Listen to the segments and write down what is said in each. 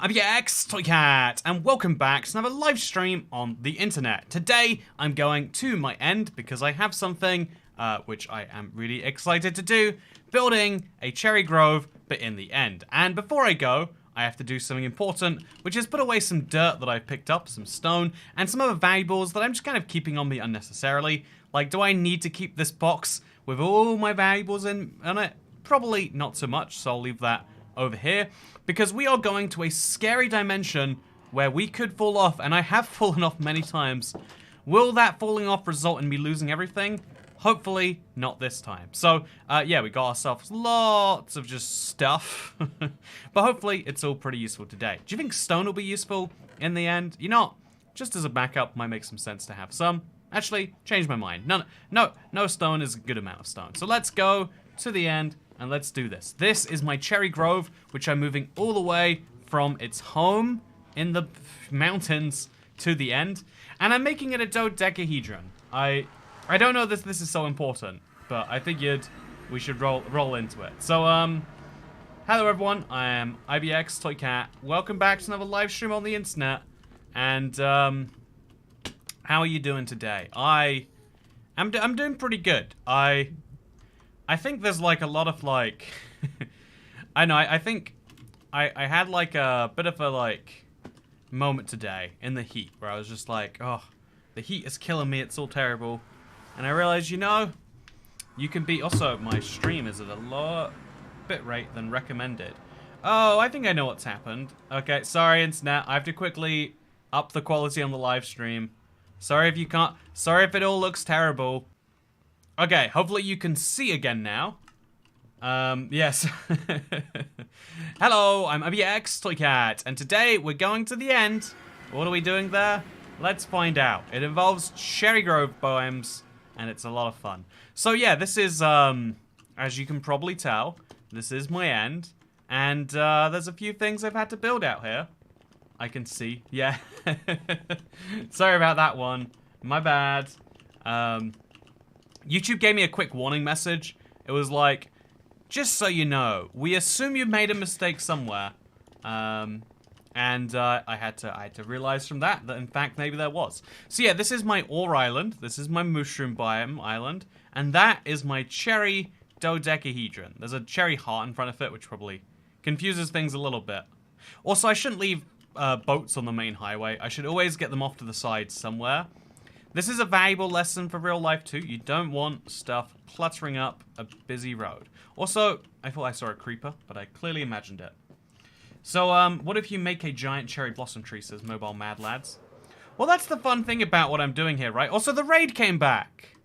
ibxtoycat, and welcome back to another live stream on the internet. Today, I'm going to my end because I have something which I am really excited to do, building a cherry grove, but in the end. And before I go, I have to do something important, which is put away some dirt that I've picked up, some stone, and some other valuables that I'm just kind of keeping on me unnecessarily. Like, do I need to keep this box with all my valuables in it? Probably not so much, so I'll leave that over here, because we are going to a scary dimension where we could fall off, and I have fallen off many times. Will that falling off result in me losing everything? Hopefully not this time. So, yeah, we got ourselves lots of just stuff, but hopefully it's all pretty useful today. Do you think stone will be useful in the end? You know, just as a backup, might make some sense to have some. Actually, change my mind. No stone is a good amount of stone. So let's go to the end and let's do this. This is my cherry grove, which I'm moving all the way from its home in the mountains to the end. And I'm making it a dodecahedron. I don't know if this is so important, but I figured we should roll into it. So, hello everyone, I am ibxtoycat. Welcome back to another live stream on the internet. And, how are you doing today? I'm doing pretty good. I think there's like a lot of like, I know, I think I had like a bit of a like moment today in the heat where I was just like, oh, the heat is killing me, it's all terrible. And I realized, you know, you can be, also my stream is at a lower bit rate than recommended. Oh, I think I know what's happened. Okay, sorry internet, I have to quickly up the quality on the live stream. Sorry if you can't, sorry if it all looks terrible. Okay, hopefully you can see again now. Yes. Hello, I'm ibxtoycat, and today we're going to the end. What are we doing there? Let's find out. It involves cherry grove biomes, and it's a lot of fun. So yeah, this is, as you can probably tell, this is my end, and there's a few things I've had to build out here. I can see, yeah. Sorry about that one. My bad. YouTube gave me a quick warning message. It was like, just so you know, we assume you made a mistake somewhere. And I had to realize from that in fact maybe there was. So yeah, this is my ore island. This is my mushroom biome island. And that is my cherry dodecahedron. There's a cherry heart in front of it, which probably confuses things a little bit. Also, I shouldn't leave boats on the main highway. I should always get them off to the side somewhere. This is a valuable lesson for real life too. You don't want stuff cluttering up a busy road. Also, I thought I saw a creeper, but I clearly imagined it. So, what if you make a giant cherry blossom tree, says Mobile Mad Lads? Well, that's the fun thing about what I'm doing here, right? Also, the raid came back.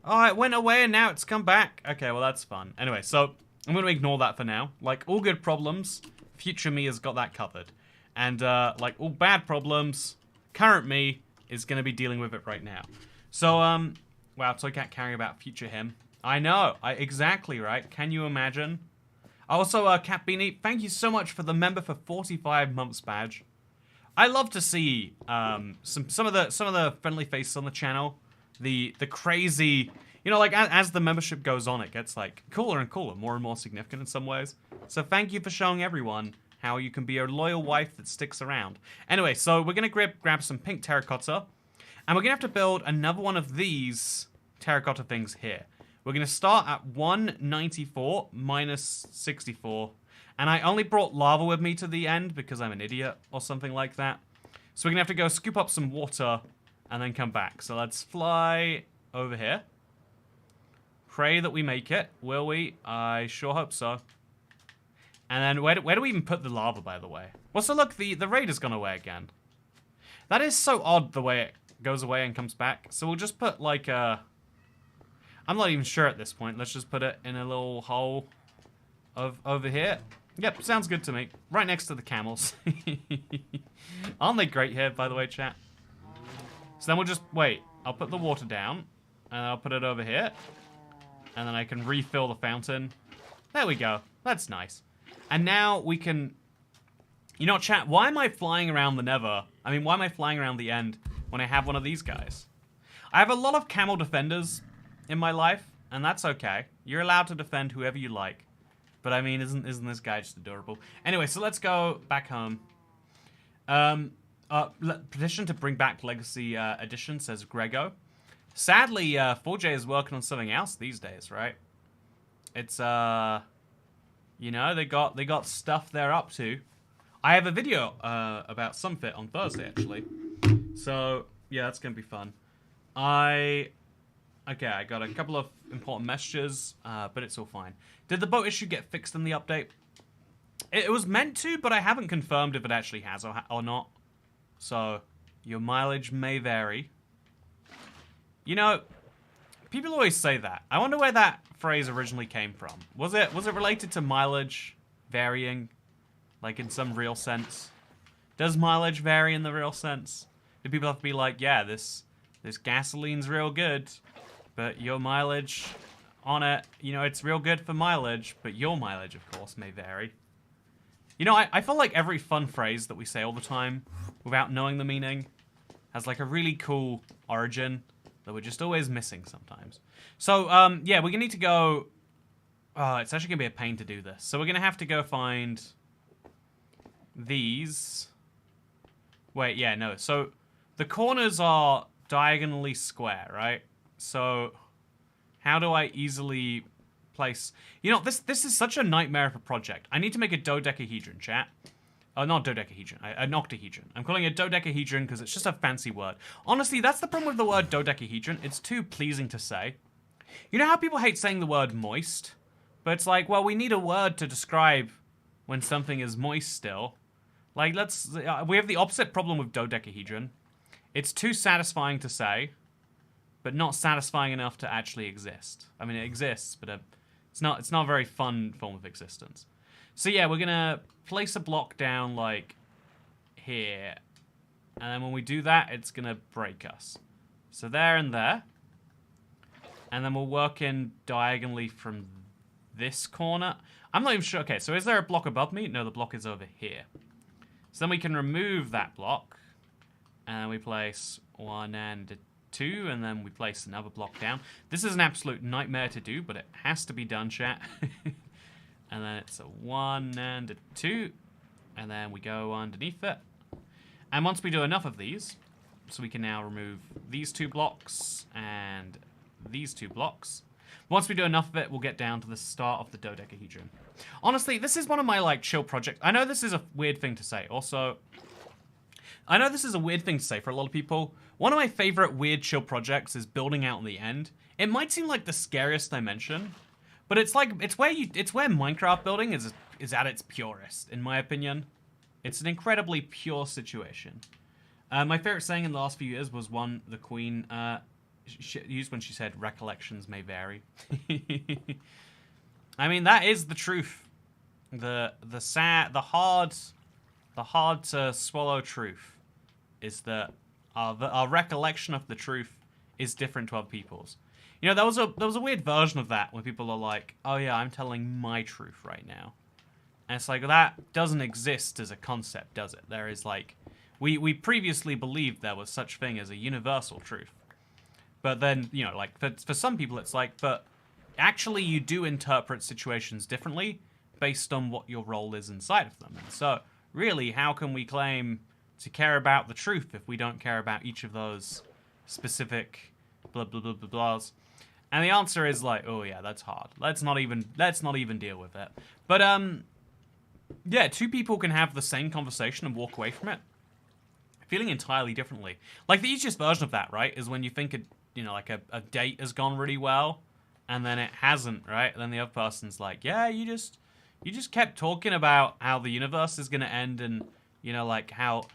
Oh, it went away and now it's come back. Okay, well, that's fun. Anyway, so I'm going to ignore that for now. Like, all good problems, future me has got that covered. And, like, all bad problems, current me is going to be dealing with it right now. So, wow, Toycat caring about future him. I know, exactly, right? Can you imagine? Also, Cat Beanie, thank you so much for the member for 45 months badge. I love to see some of the friendly faces on the channel, the crazy, you know, like as the membership goes on, it gets like cooler and cooler, more and more significant in some ways. So thank you for showing everyone how you can be a loyal wife that sticks around. Anyway, so we're gonna grab some pink terracotta, and we're gonna have to build another one of these terracotta things here. We're going to start at 194 minus 64. And I only brought lava with me to the end because I'm an idiot or something like that. So we're going to have to go scoop up some water and then come back. So let's fly over here. Pray that we make it. Will we? I sure hope so. And then where do we even put the lava, by the way? Well, so look, the raid has gone away again. That is so odd the way it goes away and comes back. So we'll just put like a... I'm not even sure at this point. Let's just put it in a little hole over here. Yep, sounds good to me. Right next to the camels. Aren't they great here, by the way, chat? So then we'll just, wait. I'll put the water down. And I'll put it over here. And then I can refill the fountain. There we go. That's nice. And now we can... You know, chat, why am I flying around the nether? I mean, why am I flying around the end when I have one of these guys? I have a lot of camel defenders in my life, and that's okay. You're allowed to defend whoever you like. But I mean, isn't this guy just adorable? Anyway, so let's go back home. Petition to bring back Legacy Edition, says Grego. Sadly, 4J is working on something else these days, right? It's, you know, they got stuff they're up to. I have a video about Sunfit on Thursday, actually. So, yeah, that's going to be fun. Okay, I got a couple of important messages, but it's all fine. Did the boat issue get fixed in the update? It was meant to, but I haven't confirmed if it actually has or not. So, your mileage may vary. You know, people always say that. I wonder where that phrase originally came from. Was it related to mileage varying? Like in some real sense? Does mileage vary in the real sense? Do people have to be like, yeah, this gasoline's real good, but your mileage on it, you know, it's real good for mileage, but your mileage, of course, may vary. You know, I feel like every fun phrase that we say all the time, without knowing the meaning, has like a really cool origin that we're just always missing sometimes. So, yeah, we're gonna need to go... Oh, it's actually gonna be a pain to do this. So we're gonna have to go find these. Wait, yeah, no. So the corners are diagonally square, right? So how do I easily place... You know, this is such a nightmare of a project. I need to make a dodecahedron, chat. Oh, not dodecahedron, an octahedron. I'm calling it dodecahedron because it's just a fancy word. Honestly, that's the problem with the word dodecahedron. It's too pleasing to say. You know how people hate saying the word moist? But it's like, well, we need a word to describe when something is moist still. Like, we have the opposite problem with dodecahedron. It's too satisfying to say, but not satisfying enough to actually exist. I mean, it exists, but it's not a very fun form of existence. So yeah, we're gonna place a block down like here, and then when we do that, it's gonna break us. So there and there, and then we'll work in diagonally from this corner. I'm not even sure. Okay, so is there a block above me? No, the block is over here. So then we can remove that block, and we place 1 and 2, and then we place another block down. This is an absolute nightmare to do, but it has to be done, chat. And then it's a 1 and 2, and then we go underneath it. And once we do enough of these, so we can now remove these 2 blocks and these 2 blocks. Once we do enough of it, we'll get down to the start of the dodecahedron. Honestly, this is one of my, like, chill projects. I know this is a weird thing to say. Also, I know this is a weird thing to say for a lot of people. One of my favorite weird chill projects is building out in the end. It might seem like the scariest dimension, but it's like, it's where Minecraft building is at its purest, in my opinion. It's an incredibly pure situation. My favorite saying in the last few years was one the Queen used when she said, "Recollections may vary." I mean, that is the truth. The hard to swallow truth is that our recollection of the truth is different to other people's. You know, there was a weird version of that when people are like, "Oh yeah, I'm telling my truth right now," and it's like, that doesn't exist as a concept, does it? There is like, we previously believed there was such thing as a universal truth, but then, you know, like for some people it's like, but actually you do interpret situations differently based on what your role is inside of them. And so really, how can we claim to care about the truth if we don't care about each of those specific blah blah blah blah blahs? And the answer is like, oh yeah, that's hard. Let's not even deal with it. But yeah, 2 people can have the same conversation and walk away from it feeling entirely differently. Like the easiest version of that, right, is when you think like a date has gone really well, and then it hasn't, right? And then the other person's like, yeah, you just kept talking about how the universe is gonna end, and you know, like how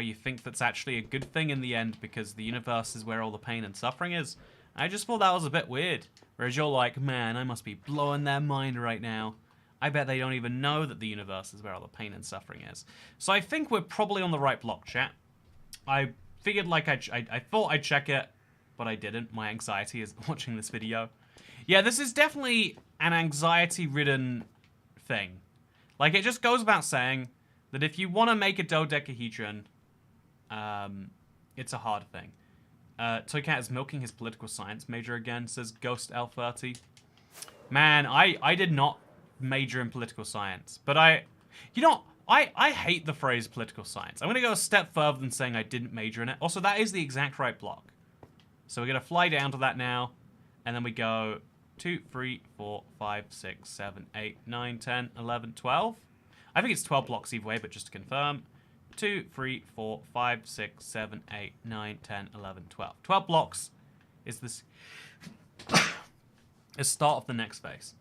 you think that's actually a good thing in the end because the universe is where all the pain and suffering is. I just thought that was a bit weird. Whereas you're like, man, I must be blowing their mind right now. I bet they don't even know that the universe is where all the pain and suffering is. So I think we're probably on the right block, chat. I figured like I thought I'd check it, but I didn't. My anxiety is watching this video. Yeah, this is definitely an anxiety-ridden thing. Like, it just goes about saying that if you want to make a dodecahedron, it's a hard thing. Toycat is milking his political science major again, says Ghost L30. Man, I did not major in political science, but I hate the phrase political science. I'm going to go a step further than saying I didn't major in it. Also, that is the exact right block. So we're going to fly down to that now. And then we go 2, 3, 4, 5, 6, 7, 8, 9, 10, 11, 12. I think it's 12 blocks either way, but just to confirm. 2, 3, 4, 5, 6, 7, 8, 9, 10, 11, 12. 12 blocks is this the start of the next phase.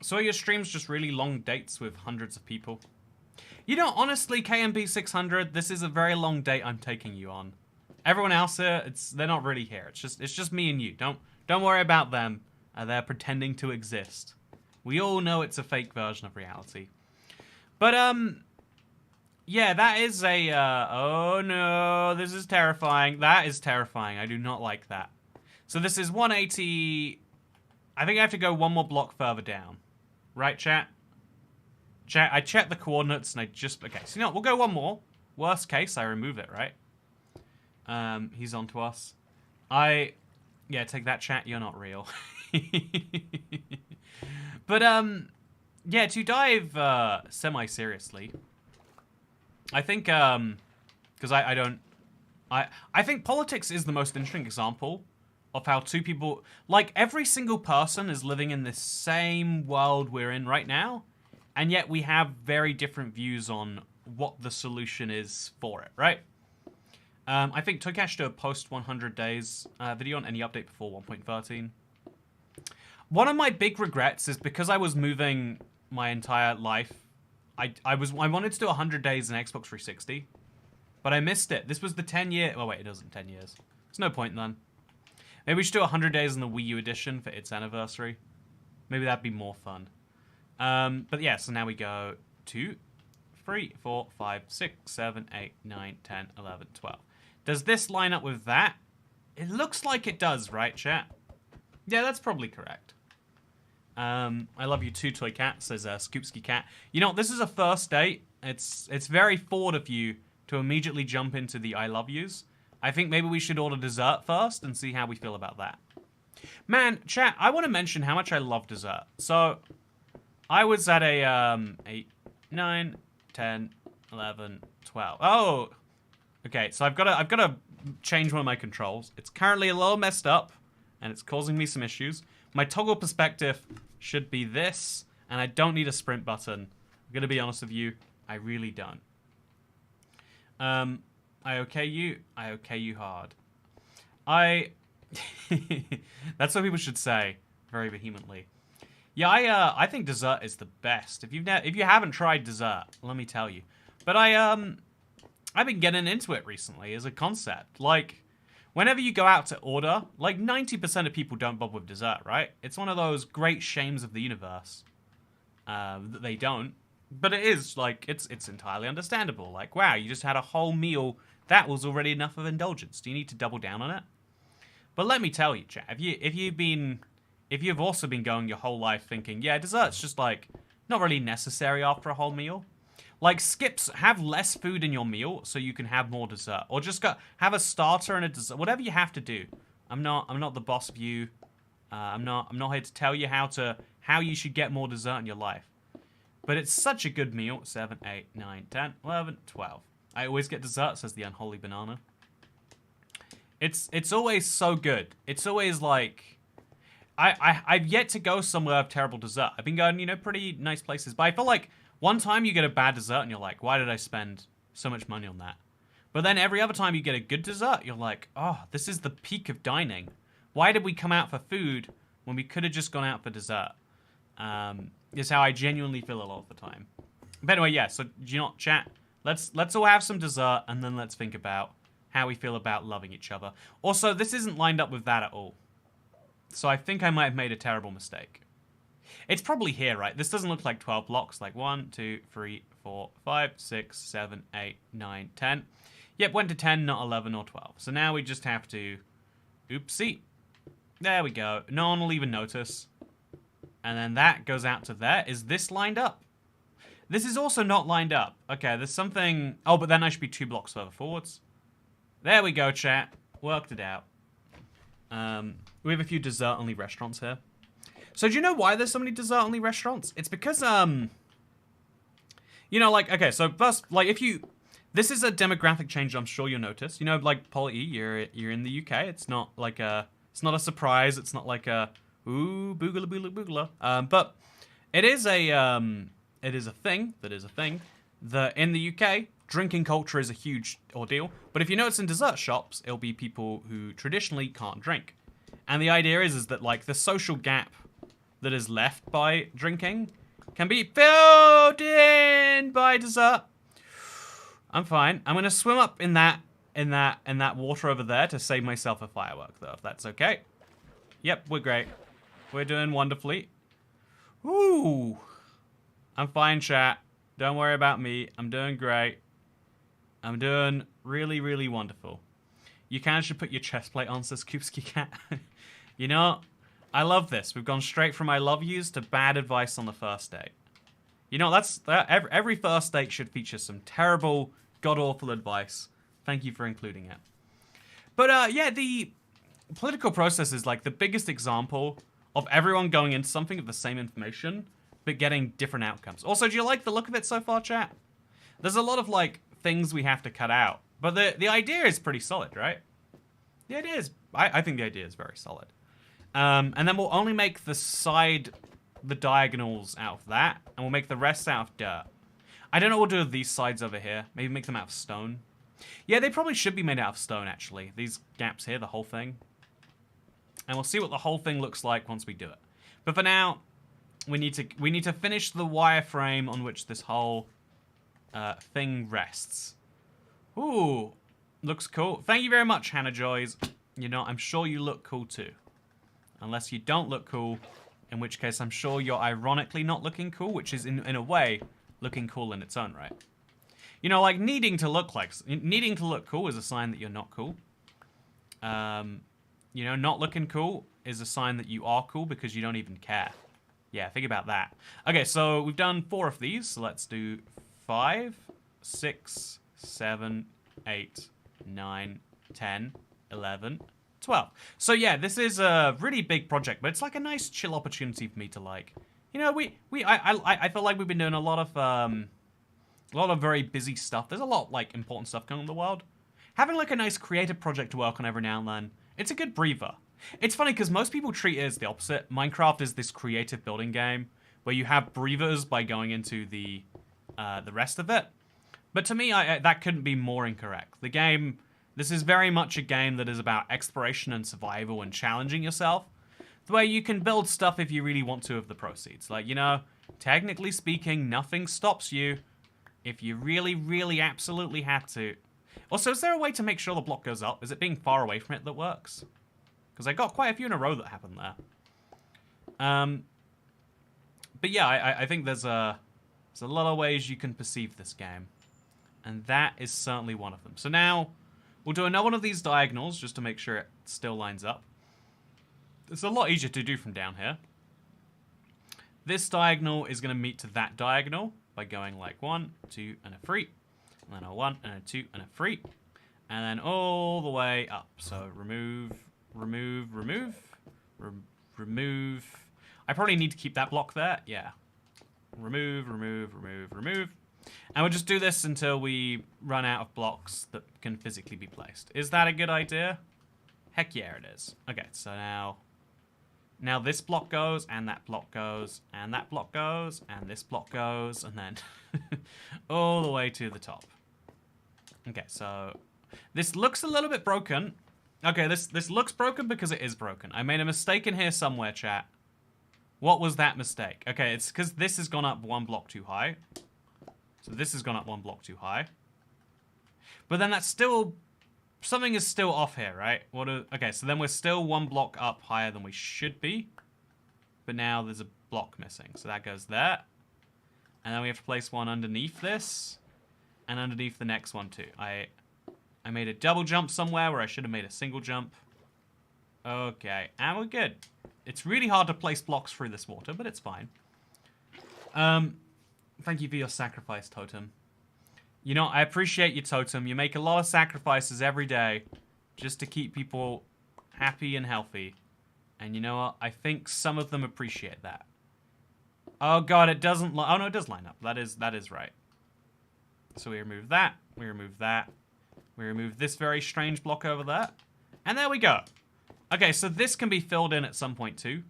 So are your streams just really long dates with hundreds of people? You know, honestly, KMB 600, this is a very long date I'm taking you on. Everyone else here, they're not really here. It's just me and you. Don't worry about them. They're pretending to exist. We all know it's a fake version of reality. But yeah, that is a oh no, this is terrifying. That is terrifying. I do not like that. So this is 180. I think I have to go one more block further down. Right, chat? Chat, I checked the coordinates and I just... Okay, so you know what? We'll go one more. Worst case, I remove it, right? He's onto us. Yeah, take that, chat. You're not real. But, yeah, to dive semi-seriously, I think, because I think politics is the most interesting example of how two people, like every single person is living in this same world we're in right now, and yet we have very different views on what the solution is for it, right? I think Toycat should do a post 100 days video on any update before 1.13. One of my big regrets is because I was moving my entire life, I wanted to do 100 days in Xbox 360, but I missed it. This was the 10-year... Oh, wait, it wasn't 10 years. There's no point then. Maybe we should do 100 days in the Wii U edition for its anniversary. Maybe that'd be more fun. But yeah, so now we go 2, 3, 4, 5, 6, 7, 8, 9, 10, 11, 12. Does this line up with that? It looks like it does, right, chat? Yeah, that's probably correct. I love you too, Toycat, says Scoopsky Cat. You know, this is a first date. It's very forward of you to immediately jump into the I love yous. I think maybe we should order dessert first and see how we feel about that. Man, chat, I want to mention how much I love dessert. So, I was at a 8, 9, 10, 11, 12. Oh, okay. So I've got to change one of my controls. It's currently a little messed up, and it's causing me some issues. My toggle perspective should be this, and I don't need a sprint button. I'm gonna be honest with you, I really don't. I okay you hard. That's what people should say very vehemently. Yeah, I think dessert is the best. If you haven't tried dessert, let me tell you. But I've been getting into it recently as a concept. Like, whenever you go out to order, like 90% of people don't bother with dessert, right? It's one of those great shames of the universe that they don't. But it is, like, it's entirely understandable. Like, wow, you just had a whole meal. That was already enough of indulgence. Do you need to double down on it? But let me tell you, chat, if you've also been going your whole life thinking, yeah, dessert's just, like, not really necessary after a whole meal. Like, have less food in your meal so you can have more dessert. Or just have a starter and a dessert. Whatever you have to do. I'm not the boss of you. I'm not here to tell you how you should get more dessert in your life. But it's such a good meal. 7, 8, 9, 10, 11, 12. I always get dessert, says the unholy banana. It's always so good. It's always like... I've yet to go somewhere with terrible dessert. I've been going, you know, pretty nice places. But I feel like one time you get a bad dessert and you're like, why did I spend so much money on that? But then every other time you get a good dessert, you're like, oh, this is the peak of dining. Why did we come out for food when we could have just gone out for dessert? Is how I genuinely feel a lot of the time. But anyway, yeah, so, do you not chat? Let's all have some dessert, and then let's think about how we feel about loving each other. Also, this isn't lined up with that at all. So I think I might have made a terrible mistake. It's probably here, right? This doesn't look like 12 blocks. Like 1, 2, 3, 4, 5, 6, 7, 8, 9, 10. Yep, went to 10, not 11 or 12. So now we just have to... Oopsie. There we go. No one will even notice. And then that goes out to there. Is this lined up? This is also not lined up. Okay, there's something... Oh, but then I should be 2 blocks further forwards. There we go, chat. Worked it out. We have a few dessert-only restaurants here. So do you know why there's so many dessert-only restaurants? It's because, You know, like, okay, so first, like, if you... This is a demographic change I'm sure you'll notice. You know, like, Polly, you're in the UK. It's not like a... It's not a surprise. It's not like a... Ooh, boogala boogala boogala. But it is a thing that in the UK, drinking culture is a huge ordeal. But if you notice in dessert shops, it'll be people who traditionally can't drink. And the idea is that, like, the social gap that is left by drinking can be filled in by dessert. I'm fine. I'm gonna swim up in that water over there to save myself a firework, though, if that's okay. Yep, we're great. We're doing wonderfully. Ooh. I'm fine, chat. Don't worry about me. I'm doing great. I'm doing really, really wonderful. You should put your chest plate on, says Koopski Cat. You know, I love this. We've gone straight from I love yous to bad advice on the first date. You know, every first date should feature some terrible, god-awful advice. Thank you for including it. But, yeah, the political process is, like, the biggest example of everyone going into something with the same information, but getting different outcomes. Also, do you like the look of it so far, chat? There's a lot of, like, things we have to cut out. But the idea is pretty solid, right? The idea is... I think the idea is very solid. And then we'll only make the diagonals out of that, and we'll make the rest out of dirt. I don't know what we'll do with these sides over here. Maybe make them out of stone. Yeah, they probably should be made out of stone, actually. These gaps here, the whole thing. And we'll see what the whole thing looks like once we do it. But for now, we need to finish the wireframe on which this whole thing rests. Ooh, looks cool. Thank you very much, Hannah Joys. You know, I'm sure you look cool too. Unless you don't look cool, in which case I'm sure you're ironically not looking cool, which is in a way looking cool in its own right. You know, like needing to look cool is a sign that you're not cool. You know, not looking cool is a sign that you are cool because you don't even care. Yeah, think about that. Okay, so we've done 4 of these, so let's do 5, 6, 7, 8, 9, 10, 11, 12. So yeah, this is a really big project, but it's like a nice chill opportunity for me to like, you know, I feel like we've been doing a lot of very busy stuff. There's a lot like important stuff going on in the world. Having like a nice creative project to work on every now and then, it's a good breather. It's funny because most people treat it as the opposite. Minecraft is this creative building game where you have breathers by going into the rest of it. But to me, that couldn't be more incorrect. The game, this is very much a game that is about exploration and survival and challenging yourself. The way you can build stuff if you really want to of the proceeds. Like, you know, technically speaking, nothing stops you if you really, really absolutely have to. Also, is there a way to make sure the block goes up? Is it being far away from it that works? Because I got quite a few in a row that happened there. But yeah, I think there's a lot of ways you can perceive this game. And that is certainly one of them. So now, we'll do another one of these diagonals just to make sure it still lines up. It's a lot easier to do from down here. This diagonal is going to meet to that diagonal by going like 1, 2, and a 3. And then a 1, and a 2, and a 3. And then all the way up. So remove. I probably need to keep that block there. Yeah. Remove. And we'll just do this until we run out of blocks that can physically be placed. Is that a good idea? Heck yeah, it is. Okay, so now this block goes, and that block goes, and that block goes, and this block goes, and then all the way to the top. Okay, so this looks a little bit broken. Okay, this looks broken because it is broken. I made a mistake in here somewhere, chat. What was that mistake? Okay, it's because this has gone up 1 block too high. So this has gone up 1 block too high. But then that's still... Something is still off here, right? Okay, so then we're still 1 block up higher than we should be. But now there's a block missing. So that goes there. And then we have to place one underneath this. And underneath the next one too. I made a double jump somewhere where I should have made a single jump. Okay, and we're good. It's really hard to place blocks through this water, but it's fine. Thank you for your sacrifice, Totem. You know, I appreciate you, Totem. You make a lot of sacrifices every day just to keep people happy and healthy. And you know what? I think some of them appreciate that. Oh god, it doesn't oh no, it does line up. That is right. So we remove that. We remove that. We remove this very strange block over there. And there we go. Okay, so this can be filled in at some point too.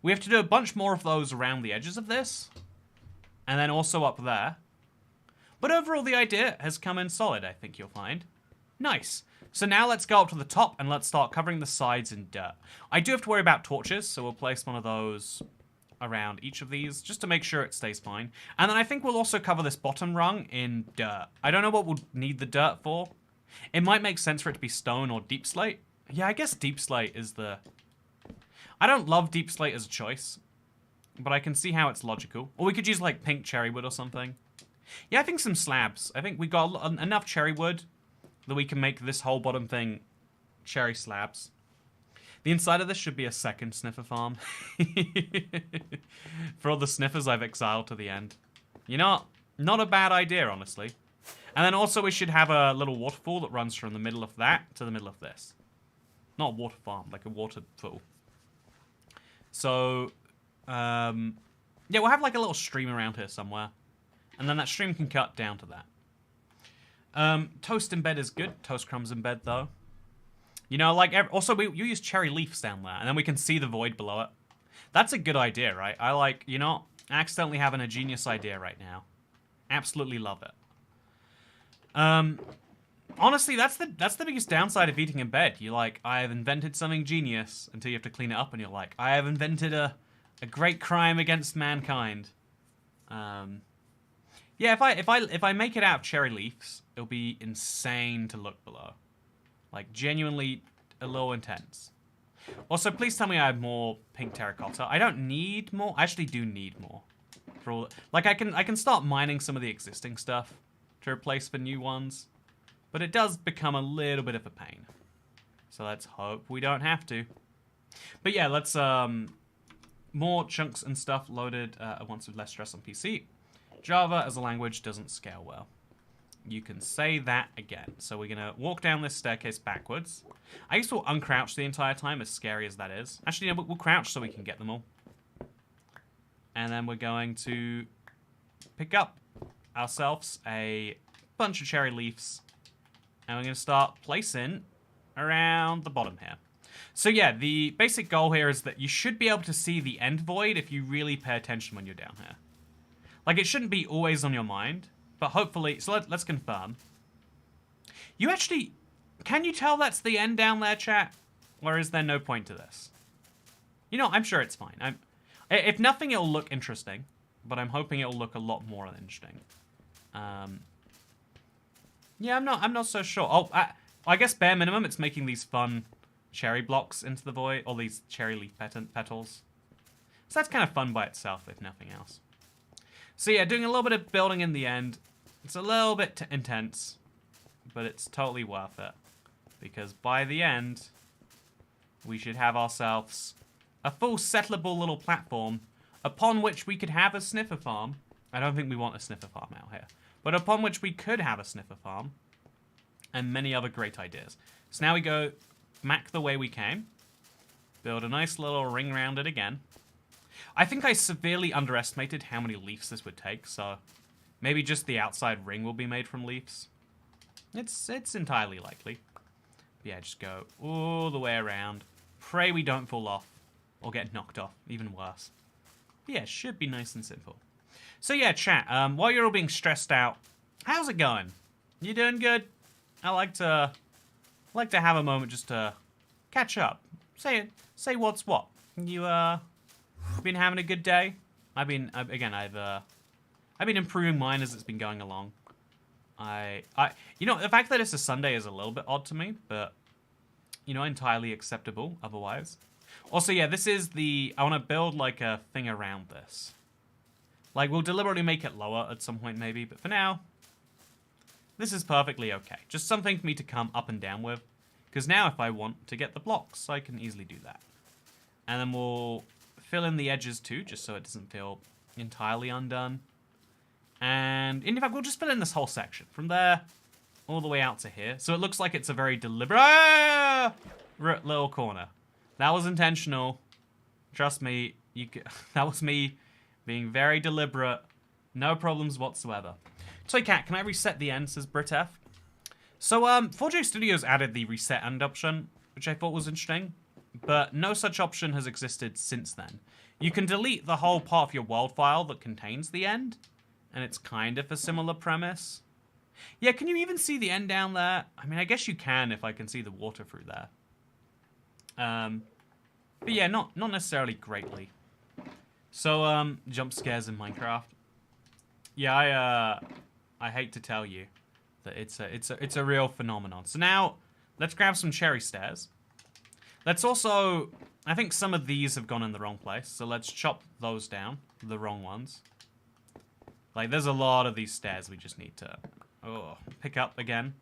We have to do a bunch more of those around the edges of this. And then also up there. But overall, the idea has come in solid, I think you'll find. Nice. So now let's go up to the top and let's start covering the sides in dirt. I do have to worry about torches, so we'll place one of those around each of these just to make sure it stays fine. And then I think we'll also cover this bottom rung in dirt. I don't know what we'll need the dirt for. It might make sense for it to be stone or deep slate. Yeah, I guess deep slate is the... I don't love deep slate as a choice, but I can see how it's logical. Or we could use like pink cherry wood or something. Yeah, I think some slabs. I think we got enough cherry wood that we can make this whole bottom thing cherry slabs. The inside of this should be a second sniffer farm. For all the sniffers I've exiled to the end. You know, not a bad idea, honestly. And then also we should have a little waterfall that runs from the middle of that to the middle of this. Not a water farm, like a waterfall. So, yeah, we'll have like a little stream around here somewhere. And then that stream can cut down to that. Toast in bed is good. Toast crumbs in bed, though. You know, like, also, you use cherry leaves down there, and then we can see the void below it. That's a good idea, right? I like, you know, accidentally having a genius idea right now. Absolutely love it. Honestly, that's the biggest downside of eating in bed. You're like, I have invented something genius, until you have to clean it up, and you're like, I have invented a great crime against mankind. Yeah, if I make it out of cherry leaves, it'll be insane to look below. Like, genuinely a little intense. Also, please tell me I have more pink terracotta. I don't need more. I actually do need more. For all, like, I can start mining some of the existing stuff to replace for new ones. But it does become a little bit of a pain. So let's hope we don't have to. But yeah, let's, more chunks and stuff loaded once with less stress on PC. Java as a language doesn't scale well. You can say that again. So we're gonna walk down this staircase backwards. I guess we'll uncrouch the entire time, as scary as that is. Actually, no, we'll crouch so we can get them all. And then we're going to pick up ourselves a bunch of cherry leaves. And we're gonna start placing around the bottom here. So yeah, the basic goal here is that you should be able to see the end void if you really pay attention when you're down here. Like, it shouldn't be always on your mind. But hopefully, so let's confirm. You actually, can you tell that's the end down there, chat? Or is there no point to this? You know, I'm sure it's fine. If nothing, it'll look interesting. But I'm hoping it'll look a lot more interesting. Yeah, I'm not so sure. Oh, I guess bare minimum, it's making these fun cherry blocks into the void. Or these cherry leaf petals. So that's kind of fun by itself, if nothing else. So yeah, doing a little bit of building in the end. It's a little bit intense, but it's totally worth it. Because by the end, we should have ourselves a full settleable little platform upon which we could have a sniffer farm. I don't think we want a sniffer farm out here. But upon which we could have a sniffer farm. And many other great ideas. So now we go back the way we came. Build a nice little ring around it again. I think I severely underestimated how many leaves this would take, so maybe just the outside ring will be made from leaves. It's entirely likely. But yeah, just go all the way around. Pray we don't fall off or get knocked off, even worse. But yeah, should be nice and simple. So yeah, chat, while you're all being stressed out, how's it going? You doing good? I like to have a moment just to catch up. Say what's what. You been having a good day? I've been improving mine as it's been going along. You know, the fact that it's a Sunday is a little bit odd to me, but you know, entirely acceptable otherwise. Also, yeah, this is I want to build like a thing around this. Like, we'll deliberately make it lower at some point maybe, but for now, this is perfectly okay. Just something for me to come up and down with. Because now if I want to get the blocks, I can easily do that. And then we'll fill in the edges too, just so it doesn't feel entirely undone. And in fact, we'll just fill in this whole section. From there, all the way out to here. So it looks like it's a very deliberate little corner. That was intentional. Trust me, that was me being very deliberate. No problems whatsoever. Toycat, can I reset the end, says BritF. So, 4J Studios added the reset end option, which I thought was interesting, but no such option has existed since then. You can delete the whole part of your world file that contains the end, and it's kind of a similar premise. Yeah, can you even see the end down there? I mean, I guess you can if I can see the water through there. But yeah, not necessarily greatly. So, jump scares in Minecraft. Yeah, I hate to tell you that it's a real phenomenon. So now, let's grab some cherry stairs. Let's also, I think some of these have gone in the wrong place, so let's chop those down, the wrong ones. Like, there's a lot of these stairs we just need to pick up again.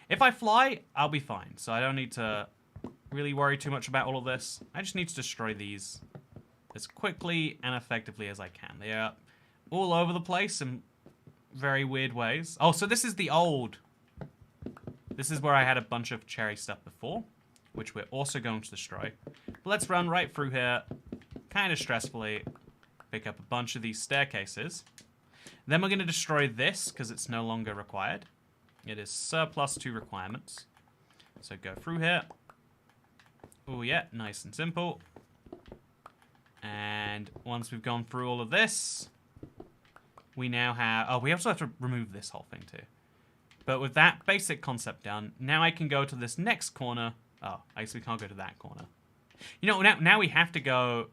If I fly, I'll be fine, so I don't need to really worry too much about all of this. I just need to destroy these as quickly and effectively as I can. They are all over the place in very weird ways. Oh, so this is the old... This is where I had a bunch of cherry stuff before, which we're also going to destroy. But let's run right through here, kind of stressfully, pick up a bunch of these staircases. Then we're going to destroy this, because it's no longer required. It is surplus to requirements. So go through here. Oh yeah, nice and simple. And once we've gone through all of this, we now have... Oh, we also have to remove this whole thing too. But with that basic concept done, now I can go to this next corner. Oh, I guess we can't go to that corner. You know, now we have to go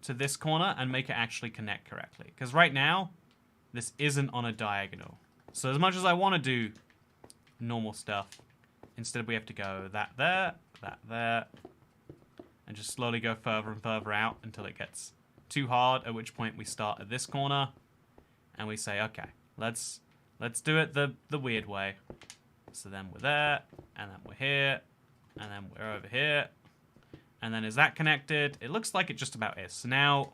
to this corner and make it actually connect correctly. Because right now, this isn't on a diagonal. So as much as I want to do normal stuff, instead we have to go that there, and just slowly go further and further out until it gets too hard, at which point we start at this corner, and we say, okay, let's do it the weird way. So then we're there, and then we're here, and then we're over here. And then is that connected? It looks like it just about is. So now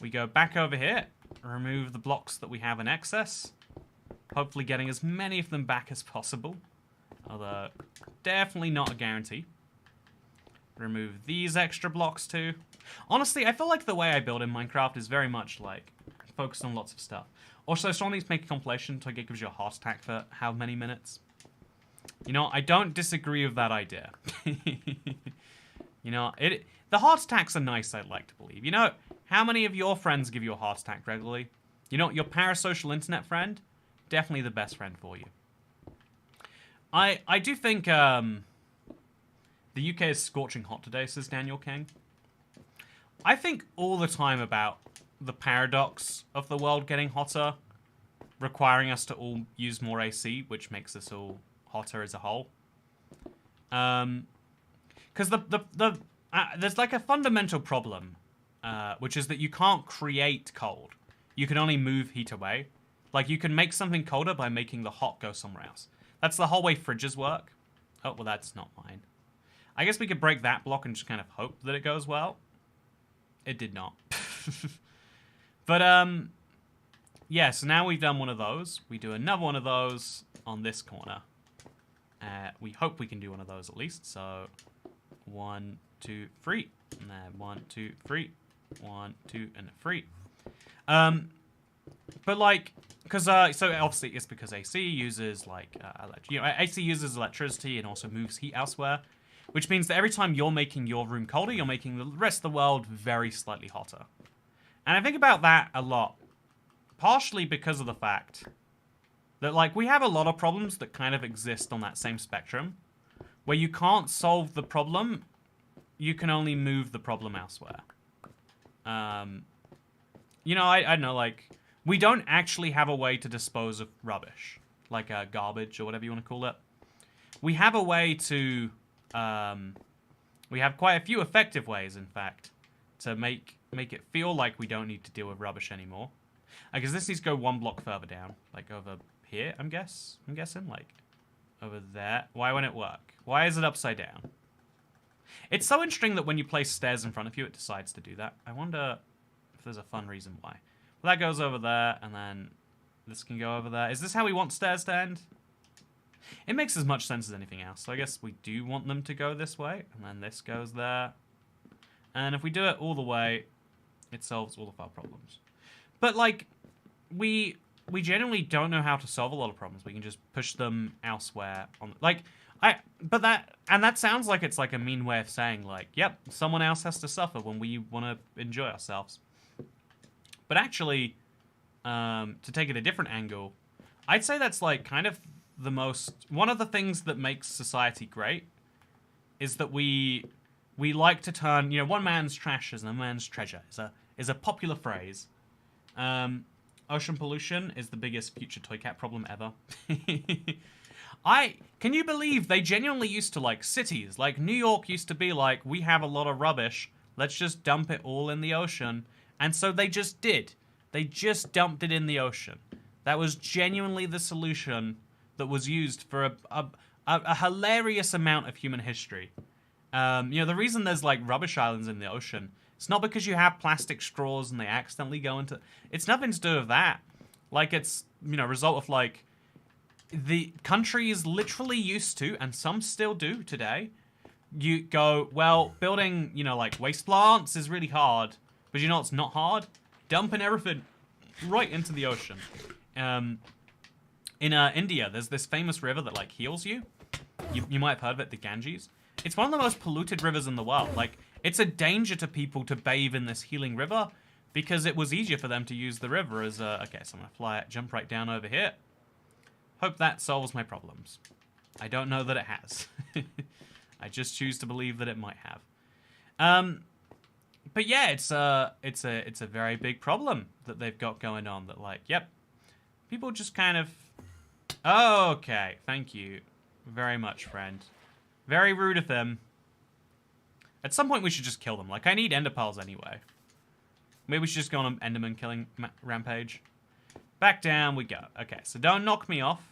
we go back over here, remove the blocks that we have in excess, hopefully getting as many of them back as possible. Although, definitely not a guarantee. Remove these extra blocks too. Honestly, I feel like the way I build in Minecraft is very much like focused on lots of stuff. Also, someone needs to make a compilation so it gives you a heart attack for how many minutes? You know, I don't disagree with that idea. You know, the heart attacks are nice, I'd like to believe. You know, how many of your friends give you a heart attack regularly? You know, your parasocial internet friend, definitely the best friend for you. I do think the UK is scorching hot today, says Daniel King. I think all the time about the paradox of the world getting hotter, requiring us to all use more AC, which makes us all hotter as a whole. Because there's like a fundamental problem, which is that you can't create cold. You can only move heat away. Like, you can make something colder by making the hot go somewhere else. That's the whole way fridges work. Oh, well, that's not mine. I guess we could break that block and just kind of hope that it goes well. It did not. But, yeah, so now we've done one of those. We do another one of those on this corner. We hope we can do one of those at least. So, 1, 2, 3. And then 1, 2, 3. 1, 2, and 3. But, like, because, so obviously it's because AC uses, like, AC uses electricity and also moves heat elsewhere. Which means that every time you're making your room colder, you're making the rest of the world very slightly hotter. And I think about that a lot. Partially because of the fact that, like, we have a lot of problems that kind of exist on that same spectrum. Where you can't solve the problem, you can only move the problem elsewhere. You know, I don't know, like, we don't actually have a way to dispose of rubbish. Like, garbage or whatever you want to call it. We have a way to... we have quite a few effective ways, in fact, to make it feel like we don't need to deal with rubbish anymore. Because this needs to go one block further down, like over here, I'm guessing, like over there. Why won't it work? Why is it upside down? It's so interesting that when you place stairs in front of you, it decides to do that. I wonder if there's a fun reason why. Well, that goes over there, and then this can go over there. Is this how we want stairs to end? It makes as much sense as anything else. So I guess we do want them to go this way, and then this goes there. And if we do it all the way, it solves all of our problems. But, like, we we generally don't know how to solve a lot of problems. We can just push them elsewhere. That sounds like it's like a mean way of saying like, yep, someone else has to suffer when we want to enjoy ourselves. But actually, to take it a different angle, I'd say that's like kind of one of the things that makes society great is that we like to turn, one man's trash is another man's treasure is a popular phrase. Ocean pollution is the biggest future toycat problem ever. Can you believe they genuinely used to, like, cities, like New York used to be like, we have a lot of rubbish, let's just dump it all in the ocean. And so they just did. They just dumped it in the ocean. That was genuinely the solution that was used for a hilarious amount of human history. The reason there's, like, rubbish islands in the ocean, it's not because you have plastic straws and they accidentally go into... It's nothing to do with that. Like, it's, a result of, like... The country is literally used to, and some still do today, you go, well, building, like, waste plants is really hard. But it's not hard? Dumping everything right into the ocean. In India, there's this famous river that, like, heals you. You might have heard of it, the Ganges. It's one of the most polluted rivers in the world. Like, it's a danger to people to bathe in this healing river because it was easier for them to use the river as a... Okay, so I'm going to jump right down over here. Hope that solves my problems. I don't know that it has. I just choose to believe that it might have. But yeah, it's a very big problem that they've got going on. That, like, yep, people just kind of... Okay, thank you very much, friend. Very rude of them. At some point, we should just kill them. Like, I need ender pearls anyway. Maybe we should just go on an enderman killing rampage. Back down we go. Okay, so don't knock me off.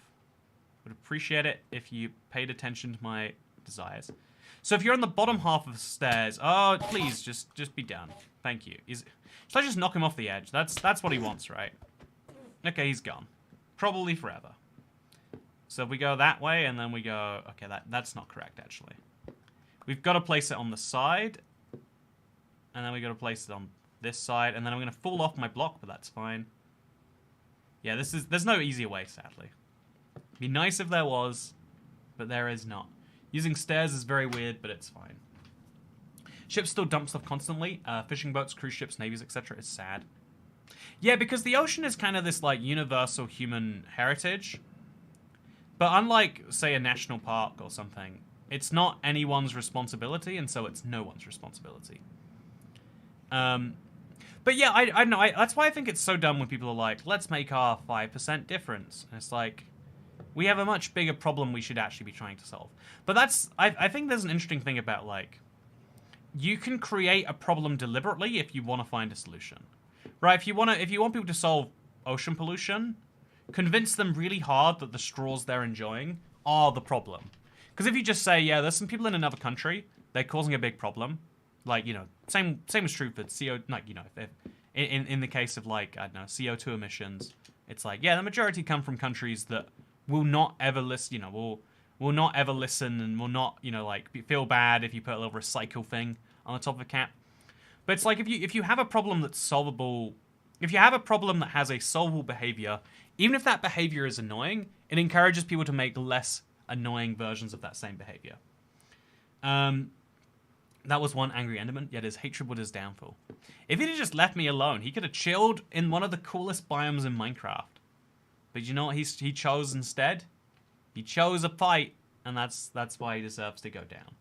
Would appreciate it if you paid attention to my desires. So if you're on the bottom half of the stairs, oh, please, just be done. Thank you. Should I just knock him off the edge? That's what he wants, right? Okay, he's gone. Probably forever. So if we go that way, and then we go... Okay, that's not correct, actually. We've got to place it on the side. And then we got to place it on this side. And then I'm going to fall off my block, but that's fine. Yeah, there's no easier way, sadly. It'd be nice if there was, but there is not. Using stairs is very weird, but it's fine. Ships still dump stuff constantly. Fishing boats, cruise ships, navies, etc. is sad. Yeah, because the ocean is kind of this, like, universal human heritage. But unlike, say, a national park or something, it's not anyone's responsibility, and so it's no one's responsibility. But yeah, I don't know. That's why I think it's so dumb when people are like, let's make our 5% difference. And it's like, we have a much bigger problem we should actually be trying to solve. But I think there's an interesting thing about, like, you can create a problem deliberately if you want to find a solution. Right? If you want people to solve ocean pollution, convince them really hard that the straws they're enjoying are the problem. Because if you just say, yeah, there's some people in another country, they're causing a big problem. Like, same is true for CO, like, if in the case of, like, I don't know, CO2 emissions, it's like, yeah, the majority come from countries that will not ever listen, will not ever listen and will not, like, feel bad if you put a little recycle thing on the top of a cap. But it's like, if you have a problem that's solvable, if you have a problem that has a solvable behavior, even if that behavior is annoying, it encourages people to make less annoying versions of that same behavior. That was one angry enderman, yet his hatred was his downfall. If he'd have just left me alone, he could have chilled in one of the coolest biomes in Minecraft. But you know what he chose instead? He chose a fight, and that's why he deserves to go down.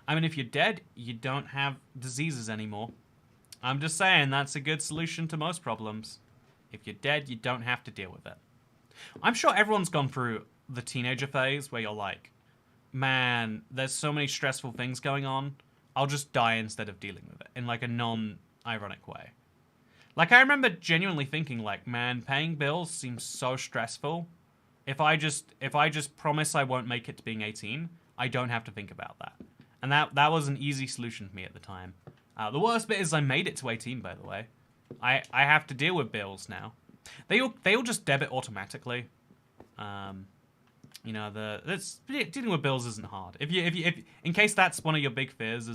I mean, if you're dead, you don't have diseases anymore. I'm just saying, that's a good solution to most problems. If you're dead, you don't have to deal with it. I'm sure everyone's gone through the teenager phase where you're like, man, there's so many stressful things going on. I'll just die instead of dealing with it in, like, a non-ironic way. Like, I remember genuinely thinking, like, man, paying bills seems so stressful. If I just promise I won't make it to being 18, I don't have to think about that. And that was an easy solution for me at the time. The worst bit is I made it to 18, by the way. I have to deal with bills now. They all just debit automatically. Dealing with bills isn't hard. If in case that's one of your big fears,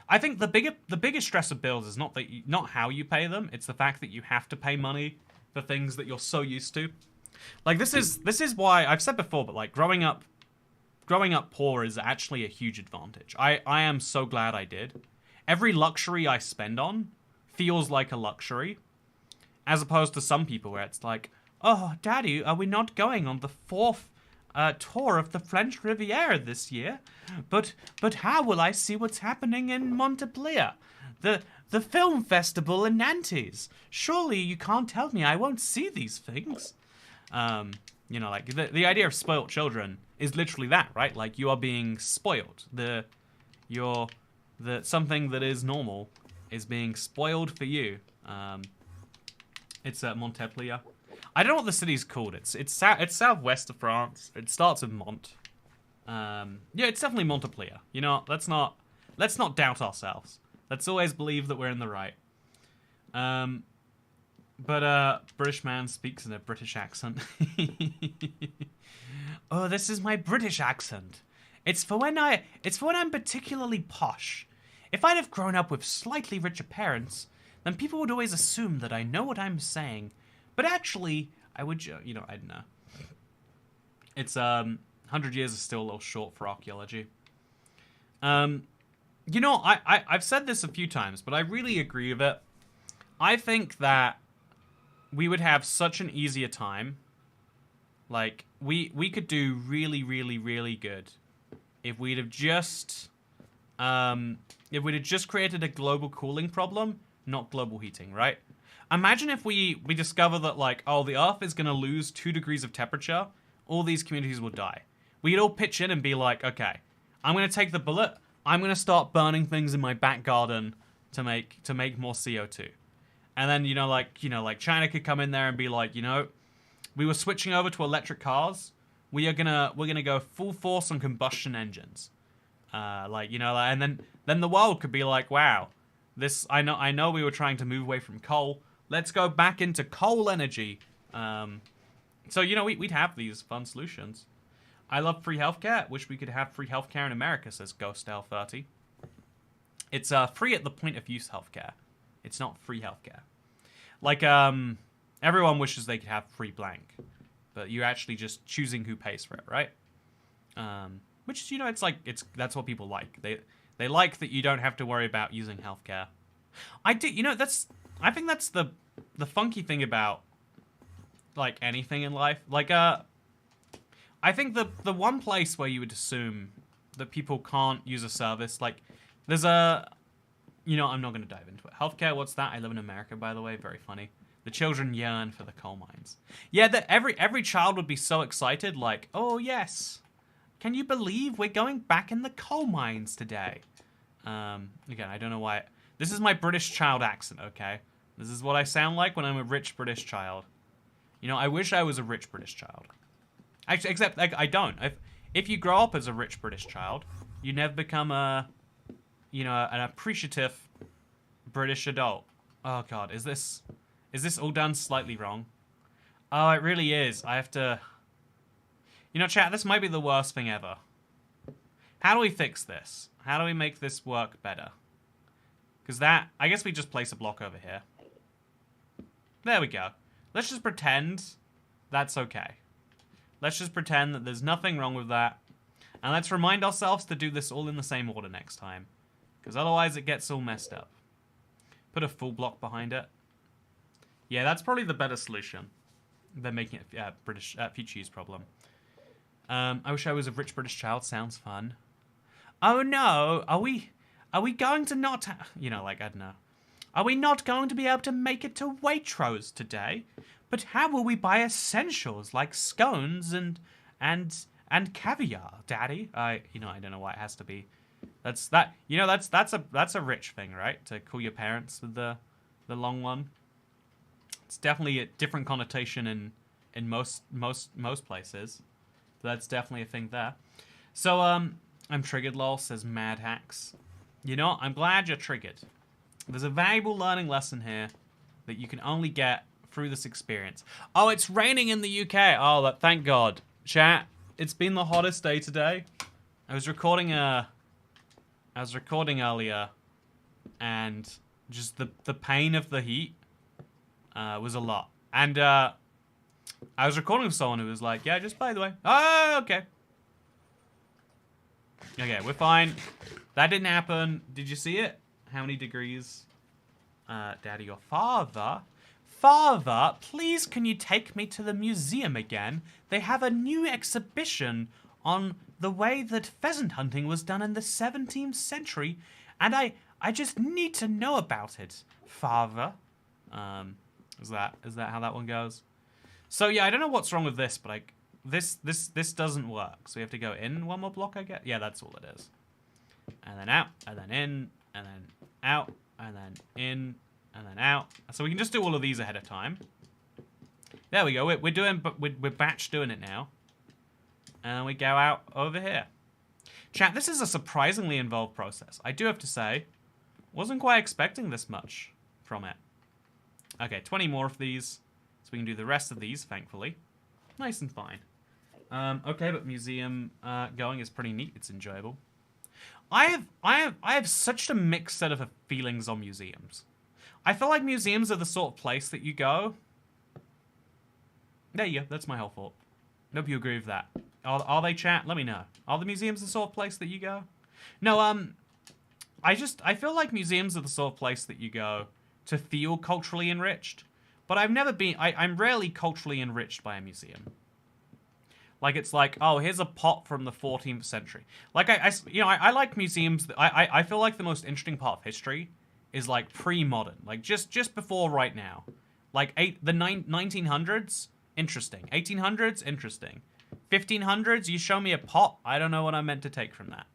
I think the biggest stress of bills is not how you pay them. It's the fact that you have to pay money for things that you're so used to. Like, this is why I've said before, but like growing up poor is actually a huge advantage. I am so glad I did. Every luxury I spend on feels like a luxury, as opposed to some people where it's like, oh, Daddy, are we not going on the 4th tour of the French Riviera this year? But how will I see what's happening in Montpellier? The film festival in Nantes. Surely you can't tell me I won't see these things. You know, like the idea of spoiled children is literally that, right? Like you are being spoiled. Something that is normal is being spoiled for you. It's Montpellier. I don't know what the city's called. It's southwest of France. It starts with Mont. Yeah, it's definitely Montpellier. You know, let's not doubt ourselves. Let's always believe that we're in the right. But British man speaks in a British accent. Oh, this is my British accent. It's for when I'm particularly posh. If I'd have grown up with slightly richer parents, then people would always assume that I know what I'm saying. But actually, I would, you know, I don't know. It's 100 years is still a little short for archaeology. You know, I've said this a few times, but I really agree with it. I think that we would have such an easier time. Like, we could do really, really, really good if we'd have just created a global cooling problem, not global heating, right? Imagine if we discover that, like, oh, the Earth is going to lose 2 degrees of temperature, all these communities will die. We'd all pitch in and be like, okay, I'm going to take the bullet, I'm going to start burning things in my back garden to make more CO2. And then, you know, like China could come in there and be like, you know, we were switching over to electric cars. We're gonna go full force on combustion engines. Like, you know, and then the world could be like, wow, I know we were trying to move away from coal. Let's go back into coal energy. So, you know, we'd have these fun solutions. I love free healthcare. Wish we could have free healthcare in America, says GhostL30. It's free at the point of use healthcare. It's not free healthcare. Like, everyone wishes they could have free blank, but you're actually just choosing who pays for it, right? Which, you know, that's what people like. They like that you don't have to worry about using healthcare. I think that's the funky thing about, like, anything in life. Like, I think the one place where you would assume that people can't use a service, like, there's a, you know, I'm not going to dive into it. Healthcare, what's that? I live in America, by the way. Very funny. The children yearn for the coal mines. Yeah, that every child would be so excited, like, oh, yes. Can you believe we're going back in the coal mines today? Again, I don't know why. This is my British child accent, okay? This is what I sound like when I'm a rich British child. You know, I wish I was a rich British child. Actually, except, like, I don't. If you grow up as a rich British child, you never become you know, an appreciative British adult. Oh, God, is this all done slightly wrong? Oh, it really is. I have to... You know, chat, this might be the worst thing ever. How do we fix this? How do we make this work better? Because I guess we just place a block over here. There we go. Let's just pretend that's okay. Let's just pretend that there's nothing wrong with that. And let's remind ourselves to do this all in the same order next time. Because otherwise it gets all messed up. Put a full block behind it. Yeah, that's probably the better solution than making it British future use problem. I wish I was a rich British child. Sounds fun. Oh no, are we going to not? You know, like, I don't know. Are we not going to be able to make it to Waitrose today? But how will we buy essentials like scones and caviar, Daddy? You know, I don't know why it has to be. That's a rich thing, right? To call your parents with the long one. It's definitely a different connotation in most places. So that's definitely a thing there. So I'm triggered, lol, says Mad Hacks. You know, I'm glad you're triggered. There's a valuable learning lesson here that you can only get through this experience. Oh, it's raining in the UK. Oh, thank God. Chat, it's been the hottest day today. I was recording earlier, and just the pain of the heat was a lot. And I was recording with someone who was like, yeah, just by the way. Oh, okay. Okay, we're fine. That didn't happen. Did you see it? How many degrees? Daddy, your father? Father, please can you take me to the museum again? They have a new exhibition on the way that pheasant hunting was done in the 17th century, and I just need to know about it, father. Is that how that one goes? So yeah, I don't know what's wrong with this, but like this doesn't work. So we have to go in one more block, I guess. Yeah, that's all it is. And then out, and then in, and then out, and then in, and then out. So we can just do all of these ahead of time. There we go. We're doing, but we're batch doing it now. And we go out over here. Chat, this is a surprisingly involved process. I do have to say, wasn't quite expecting this much from it. Okay, 20 more of these. So we can do the rest of these, thankfully. Nice and fine. Okay, but museum going is pretty neat. It's enjoyable. I have such a mixed set of feelings on museums. I feel like museums are the sort of place that you go. There you go. That's my whole thought. Hope you agree with that. Are they, chat? Let me know. Are the museums the sort of place that you go? No, I feel like museums are the sort of place that you go to feel culturally enriched. But I've never been, I'm rarely culturally enriched by a museum. Like, it's like, oh, here's a pot from the 14th century. Like, I like museums. I feel like the most interesting part of history is, like, pre-modern. Like, just before right now. Like, the 1900s, interesting. 1800s, interesting. 1500s, you show me a pot, I don't know what I'm meant to take from that.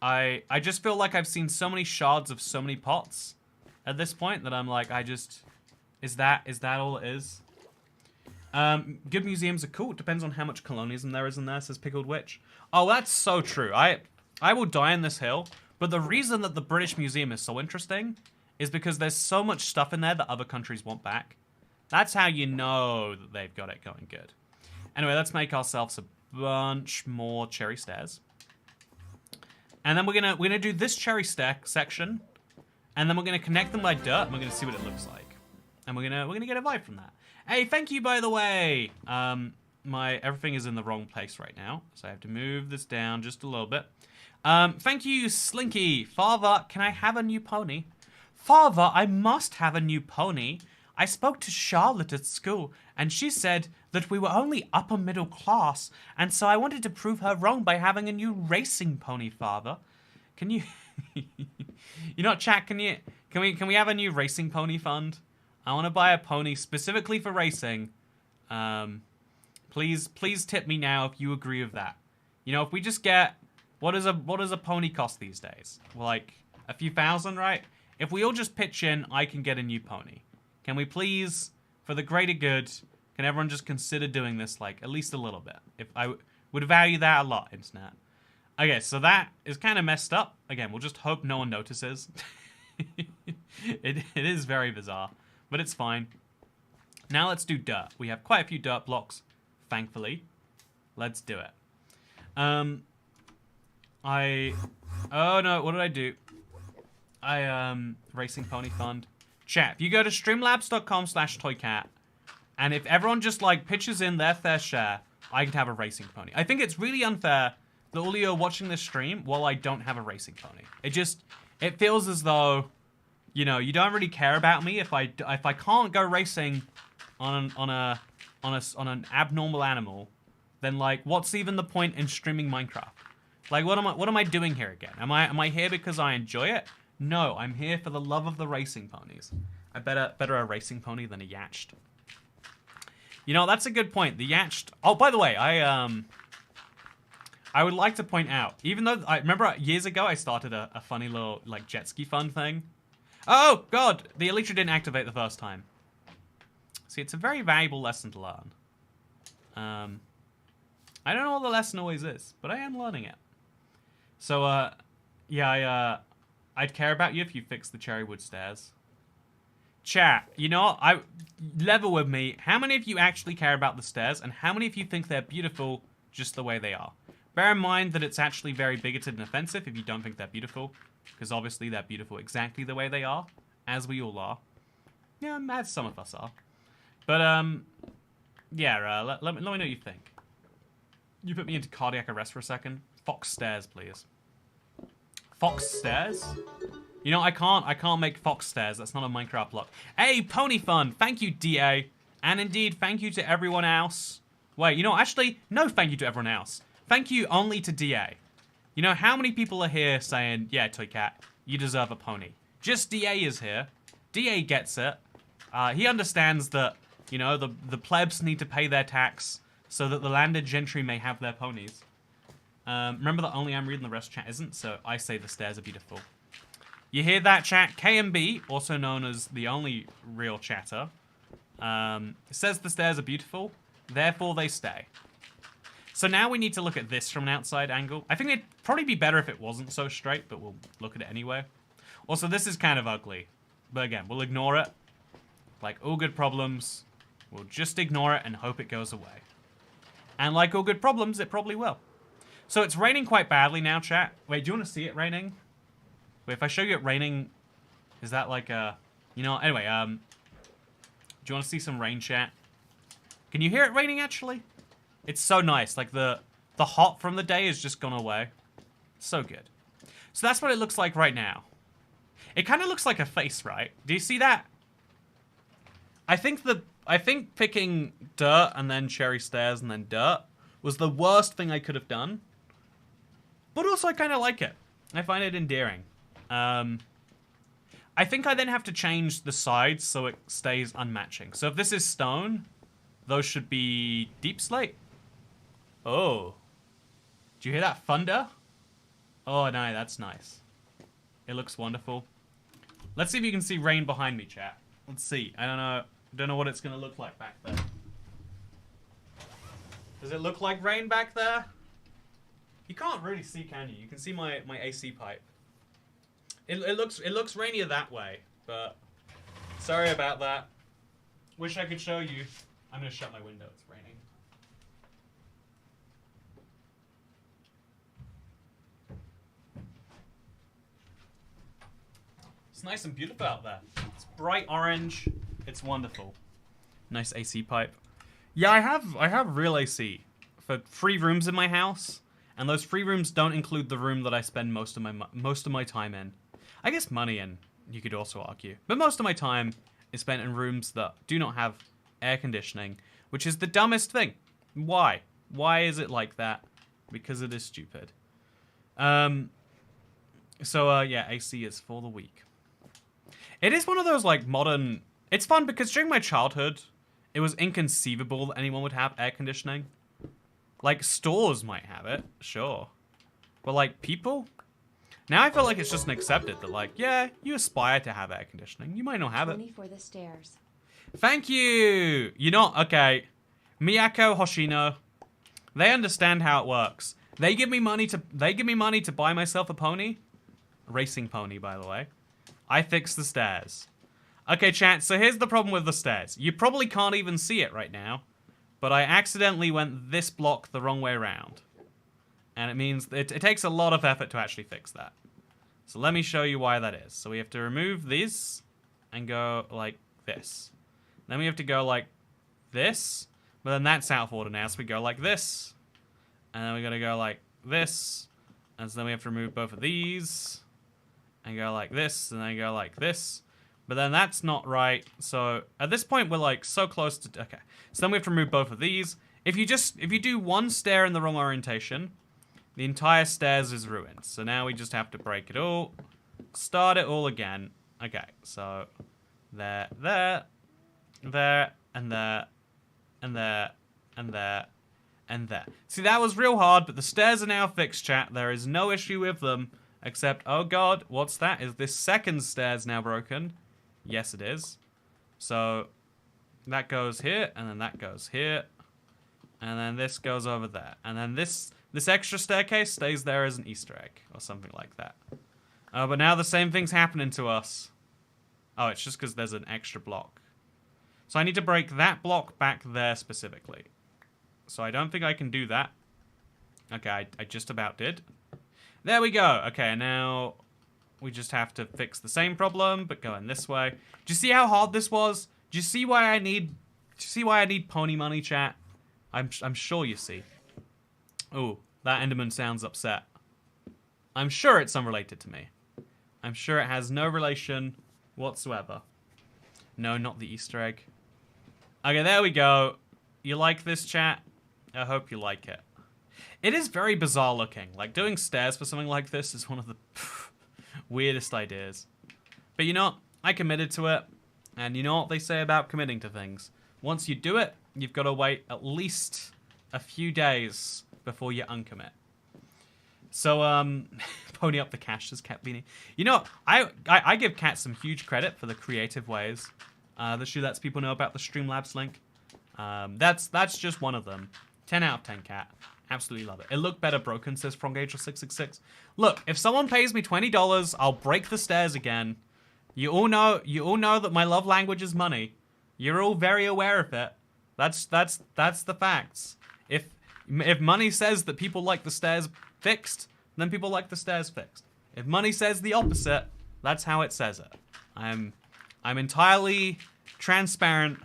I just feel like I've seen so many shards of so many pots at this point that I'm like, is that all it is? Good museums are cool. It depends on how much colonialism there is in there, says Pickled Witch. Oh, that's so true. I will die on this hill, but the reason that the British Museum is so interesting is because there's so much stuff in there that other countries want back. That's how you know that they've got it going good. Anyway, let's make ourselves a bunch more cherry stairs. And then we're gonna do this cherry stack section, and then we're gonna connect them by dirt, and we're gonna see what it looks like. And we're gonna get a vibe from that. Hey, thank you, by the way. Everything is in the wrong place right now, so I have to move this down just a little bit. Thank you, Slinky. Father, can I have a new pony? Father, I must have a new pony. I spoke to Charlotte at school, and she said that we were only upper middle class, and so I wanted to prove her wrong by having a new racing pony, Father. Can you... You know what, chat, can we have a new racing pony fund? I want to buy a pony specifically for racing. Please tip me now if you agree with that. You know, if we just get... What does a pony cost these days? Well, like, a few thousand, right? If we all just pitch in, I can get a new pony. Can we please, for the greater good, can everyone just consider doing this, like, at least a little bit? If I would value that a lot, internet. Okay, so that is kind of messed up. Again, we'll just hope no one notices. It is very bizarre, but it's fine. Now let's do dirt. We have quite a few dirt blocks, thankfully. Let's do it. Oh no, what did I do? Racing Pony Fund. Chat, if you go to streamlabs.com/toycat, and if everyone just, like, pitches in their fair share, I can have a racing pony. I think it's really unfair that all of you are watching this stream while I don't have a racing pony. It feels as though, you know, you don't really care about me if I can't go racing on an abnormal animal, then, like, what's even the point in streaming Minecraft? Like, what am I doing here again? Am I here because I enjoy it? No, I'm here for the love of the racing ponies. I better a racing pony than a yacht. You know, that's a good point. The yacht. Oh, by the way, I would like to point out, even though I remember years ago I started a funny little, like, jet ski fun thing. Oh God, the elytra didn't activate the first time. See, it's a very valuable lesson to learn. I don't know what the lesson always is, but I am learning it. So, yeah, I'd care about you if you fixed the cherrywood stairs. Chat, you know, level with me. How many of you actually care about the stairs, and how many of you think they're beautiful just the way they are? Bear in mind that it's actually very bigoted and offensive if you don't think they're beautiful, because obviously they're beautiful exactly the way they are, as we all are. Yeah, as some of us are. But, yeah, let me know what you think. You put me into cardiac arrest for a second. Fox stairs, please. Fox stairs? You know, I can't make fox stairs. That's not a Minecraft block. Hey, Pony Fun! Thank you, DA. And indeed, thank you to everyone else. Wait, you know, actually, no thank you to everyone else. Thank you only to DA. You know, how many people are here saying, yeah, Toycat, you deserve a pony? Just DA is here. DA gets it. He understands that, you know, the plebs need to pay their tax so that the landed gentry may have their ponies. Remember that only I'm reading, the rest chat isn't, so I say the stairs are beautiful. You hear that, chat? KMB, also known as the only real chatter, says the stairs are beautiful, therefore they stay. So now we need to look at this from an outside angle. I think it'd probably be better if it wasn't so straight, but we'll look at it anyway. Also, this is kind of ugly, but again, we'll ignore it. Like all good problems, we'll just ignore it and hope it goes away. And like all good problems, it probably will. So it's raining quite badly now, chat. Wait, do you want to see it raining? Wait, if I show you it raining, is that like a... You know, anyway, do you want to see some rain, chat? Can you hear it raining, actually? It's so nice. Like, the hot from the day has just gone away. So good. So that's what it looks like right now. It kind of looks like a face, right? Do you see that? I think picking dirt and then cherry stairs and then dirt was the worst thing I could have done. But also, I kind of like it. I find it endearing. I think I then have to change the sides so it stays unmatching. So if this is stone, those should be deep slate. Oh. Do you hear that thunder? Oh, no, that's nice. It looks wonderful. Let's see if you can see rain behind me, chat. Let's see. I don't know. Don't know what it's going to look like back there. Does it look like rain back there? You can't really see, can you? You can see my AC pipe. It looks rainier that way, but sorry about that. Wish I could show you. I'm gonna shut my window. It's raining. It's nice and beautiful out there. It's bright orange. It's wonderful. Nice AC pipe. Yeah, I have real AC for 3 rooms in my house, and those 3 rooms don't include the room that I spend most of my time in. I guess money in, you could also argue, but most of my time is spent in rooms that do not have air conditioning, which is the dumbest thing. Why? Why is it like that? Because it is stupid. Yeah, AC is for the weak. It is one of those like modern. It's fun because during my childhood, it was inconceivable that anyone would have air conditioning. Like, stores might have it, sure. But, like, people? Now I feel like it's just accepted that, like, yeah, you aspire to have air conditioning. You might not have it. 20 for the stairs. Thank you! You're not, okay. Miyako, Hoshino, they understand how it works. They give me money to buy myself a pony. A racing pony, by the way. I fix the stairs. Okay, chat, so here's the problem with the stairs. You probably can't even see it right now, but I accidentally went this block the wrong way around. And it means it takes a lot of effort to actually fix that. So let me show you why that is. So we have to remove these and go like this. Then we have to go like this, but then that's out of order now, so we go like this. And then we gotta go like this. And so then we have to remove both of these and go like this, and then go like this. But then that's not right. So at this point, we're like so close to, okay. So then we have to remove both of these. If you do one stair in the wrong orientation, the entire stairs is ruined. So now we just have to break it all, start it all again. Okay, so there, and there, and there, and there, and there, and there. See, that was real hard, but the stairs are now fixed, chat. There is no issue with them, except, oh god, what's that? Is this second stairs now broken? Yes, it is. So that goes here, and then that goes here, and then this goes over there, and then this extra staircase stays there as an Easter egg or something like that. But now the same thing's happening to us. Oh, it's just because there's an extra block. So I need to break that block back there specifically. So I don't think I can do that. Okay, I just about did. There we go. Okay, now we just have to fix the same problem, but going this way. Do you see how hard this was? Do you see why I need pony money, chat? I'm sure you see. Oh, that Enderman sounds upset. I'm sure it's unrelated to me. I'm sure it has no relation whatsoever. No, not the Easter egg. Okay, there we go. You like this, chat? I hope you like it. It is very bizarre looking. Like, doing stairs for something like this is one of the weirdest ideas. But you know what? I committed to it. And you know what they say about committing to things. Once you do it, you've got to wait at least a few days before you uncommit. So, pony up the cash, says Cat Beanie. You know, I give Cat some huge credit for the creative ways that she lets people know about the Streamlabs link. That's just one of them. 10 out of 10, Cat. Absolutely love it. It looked better broken, says FrogAngel666. Look, if someone pays me $20, I'll break the stairs again. You all know that my love language is money. You're all very aware of it. That's the facts. If money says that people like the stairs fixed, then people like the stairs fixed. If money says the opposite, that's how it says it. I'm entirely transparent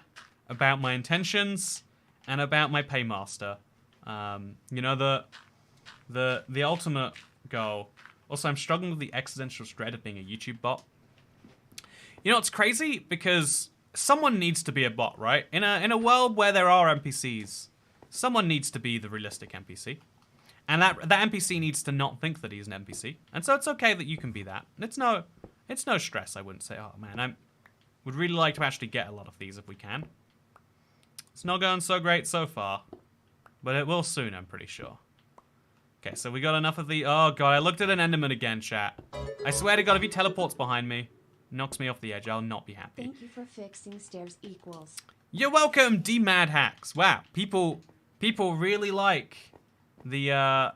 about my intentions and about my paymaster. You know, the ultimate goal. Also, I'm struggling with the existential dread of being a YouTube bot. You know, it's crazy because someone needs to be a bot, right? In a world where there are NPCs, someone needs to be the realistic NPC. And that NPC needs to not think that he's an NPC. And so it's okay that you can be that. It's no stress, I wouldn't say. Oh man, I would really like to actually get a lot of these if we can. It's not going so great so far. But it will soon, I'm pretty sure. Okay, so we got enough of the... Oh god, I looked at an Enderman again, chat. I swear to god, if he teleports behind me, knocks me off the edge, I'll not be happy. Thank you for fixing stairs equals. You're welcome, D-Mad Hacks. Wow, people really like the,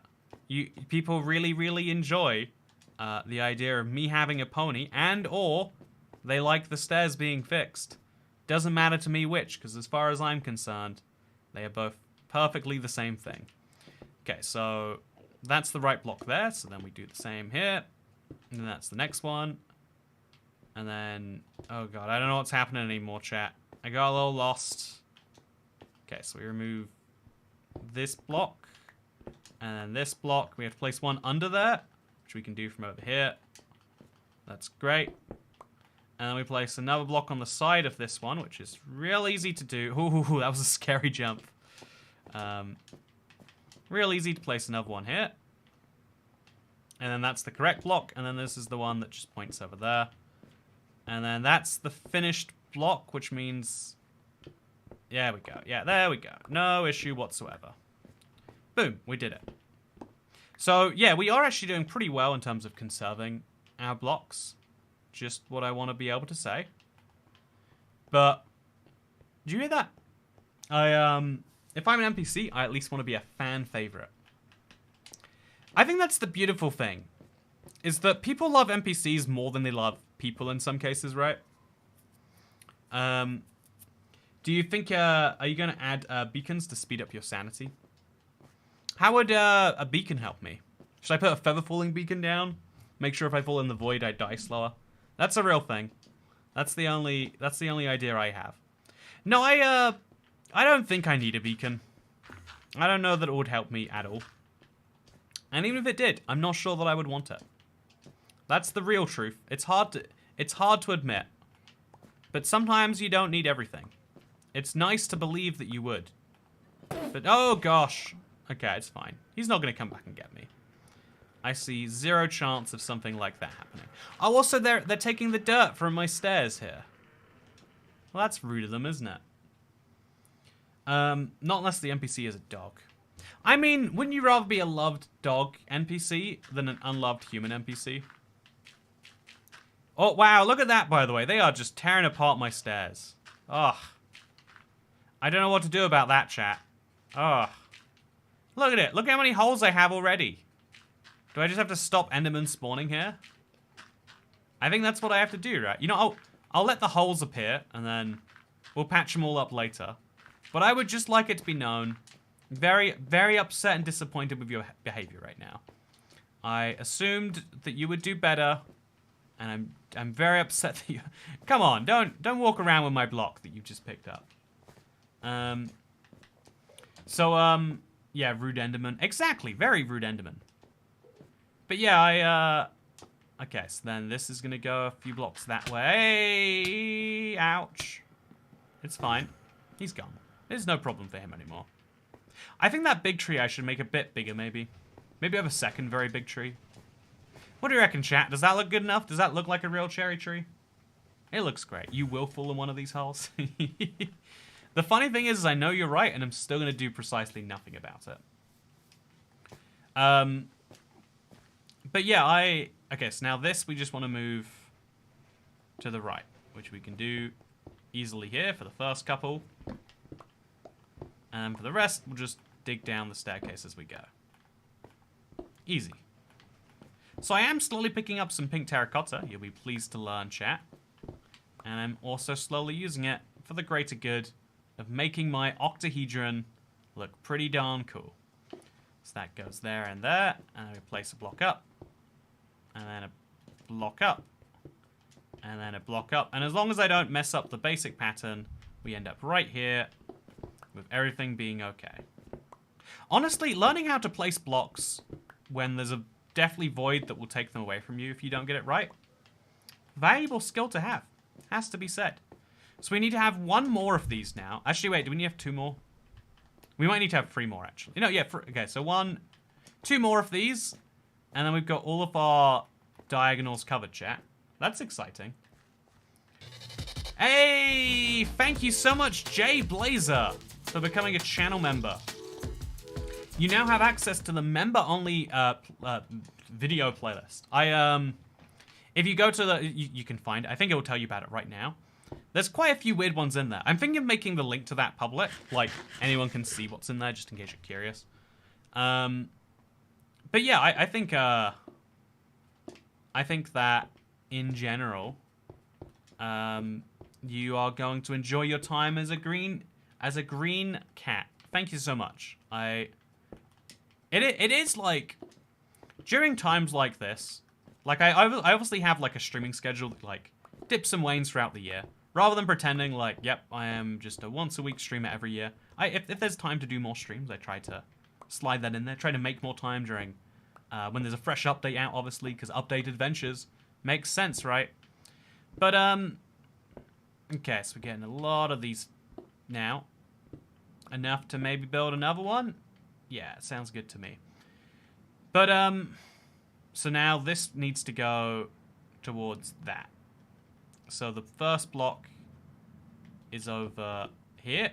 people really enjoy the idea of me having a pony, and or they like the stairs being fixed. Doesn't matter to me which, because as far as I'm concerned, they are both perfectly the same thing. Okay, so that's the right block there, so then we do the same here, and then that's the next one. And then, oh god, I don't know what's happening anymore, chat. I got a little lost. Okay, so we remove this block, and then this block. We have to place one under there, which we can do from over here. That's great. And then we place another block on the side of this one, which is real easy to do. Ooh, that was a scary jump. Real easy to place another one here. And then that's the correct block, and then this is the one that just points over there. And then that's the finished block, which means... There we go. Yeah, there we go. No issue whatsoever. Boom, we did it. So, yeah, we are actually doing pretty well in terms of conserving our blocks. Just what I want to be able to say. But, did you hear that? If I'm an NPC, I at least want to be a fan favorite. I think that's the beautiful thing. Is that people love NPCs more than they love people in some cases, right? Do you think, are you going to add beacons to speed up your sanity? How would a beacon help me? Should I put a feather falling beacon down? Make sure if I fall in the void, I die slower? That's a real thing. That's the only idea I have. No, I don't think I need a beacon. I don't know that it would help me at all. And even if it did, I'm not sure that I would want it. That's the real truth. It's hard to admit. But sometimes you don't need everything. It's nice to believe that you would. But, oh gosh. Okay, it's fine. He's not going to come back and get me. I see zero chance of something like that happening. Oh, also, they're taking the dirt from my stairs here. Well, that's rude of them, isn't it? Not unless the NPC is a dog. I mean, wouldn't you rather be a loved dog NPC than an unloved human NPC? Oh, wow, look at that, by the way. They are just tearing apart my stairs. Ugh. I don't know what to do about that, chat. Ugh. Look at it. Look how many holes I have already. Do I just have to stop Enderman spawning here? I think that's what I have to do, right? You know, I'll let the holes appear, and then we'll patch them all up later. But I would just like it to be known, very, very upset and disappointed with your behavior right now. I assumed that you would do better, And I'm very upset that you... Come on, don't walk around with my block that you've just picked up. Yeah, rude Enderman. Exactly, very rude Enderman. But yeah, okay, so then this is gonna go a few blocks that way. Ouch. It's fine. He's gone. There's no problem for him anymore. I think that big tree I should make a bit bigger, maybe. Maybe I have a second very big tree. What do you reckon, chat? Does that look good enough? Does that look like a real cherry tree? It looks great. You will fall in one of these holes. The funny thing is I know you're right, and I'm still going to do precisely nothing about it. But yeah, okay, so now this we just want to move to the right, which we can do easily here for the first couple. And for the rest, we'll just dig down the staircase as we go. Easy. So I am slowly picking up some pink terracotta. You'll be pleased to learn, chat. And I'm also slowly using it for the greater good of making my octahedron look pretty darn cool. So that goes there and there. And I place a block up. And then a block up. And then a block up. And as long as I don't mess up the basic pattern, we end up right here with everything being okay. Honestly, learning how to place blocks when there's a deathly void that will take them away from you if you don't get it right. Valuable skill to have. Has to be said. So we need to have one more of these now. Actually, wait, do we need to have two more? We might need to have three more, actually. No, yeah, okay, so two more of these. And then we've got all of our diagonals covered, chat. That's exciting. Hey, thank you so much, Jay Blazer, for becoming a channel member. You now have access to the member-only video playlist. If you go to the, you can find it. I think it will tell you about it right now. There's quite a few weird ones in there. I'm thinking of making the link to that public, like anyone can see what's in there, just in case you're curious. But yeah, I think that in general, you are going to enjoy your time as a green cat. Thank you so much. It is like, during times like this, like I obviously have like a streaming schedule that like dips and wanes throughout the year, rather than pretending like, yep, I am just a once a week streamer every year. If there's time to do more streams, I try to slide that in there, try to make more time during, when there's a fresh update out, obviously, because update adventures makes sense, right? But, okay, so we're getting a lot of these now. Enough to maybe build another one? Yeah, sounds good to me. But, so now this needs to go towards that. So the first block is over here.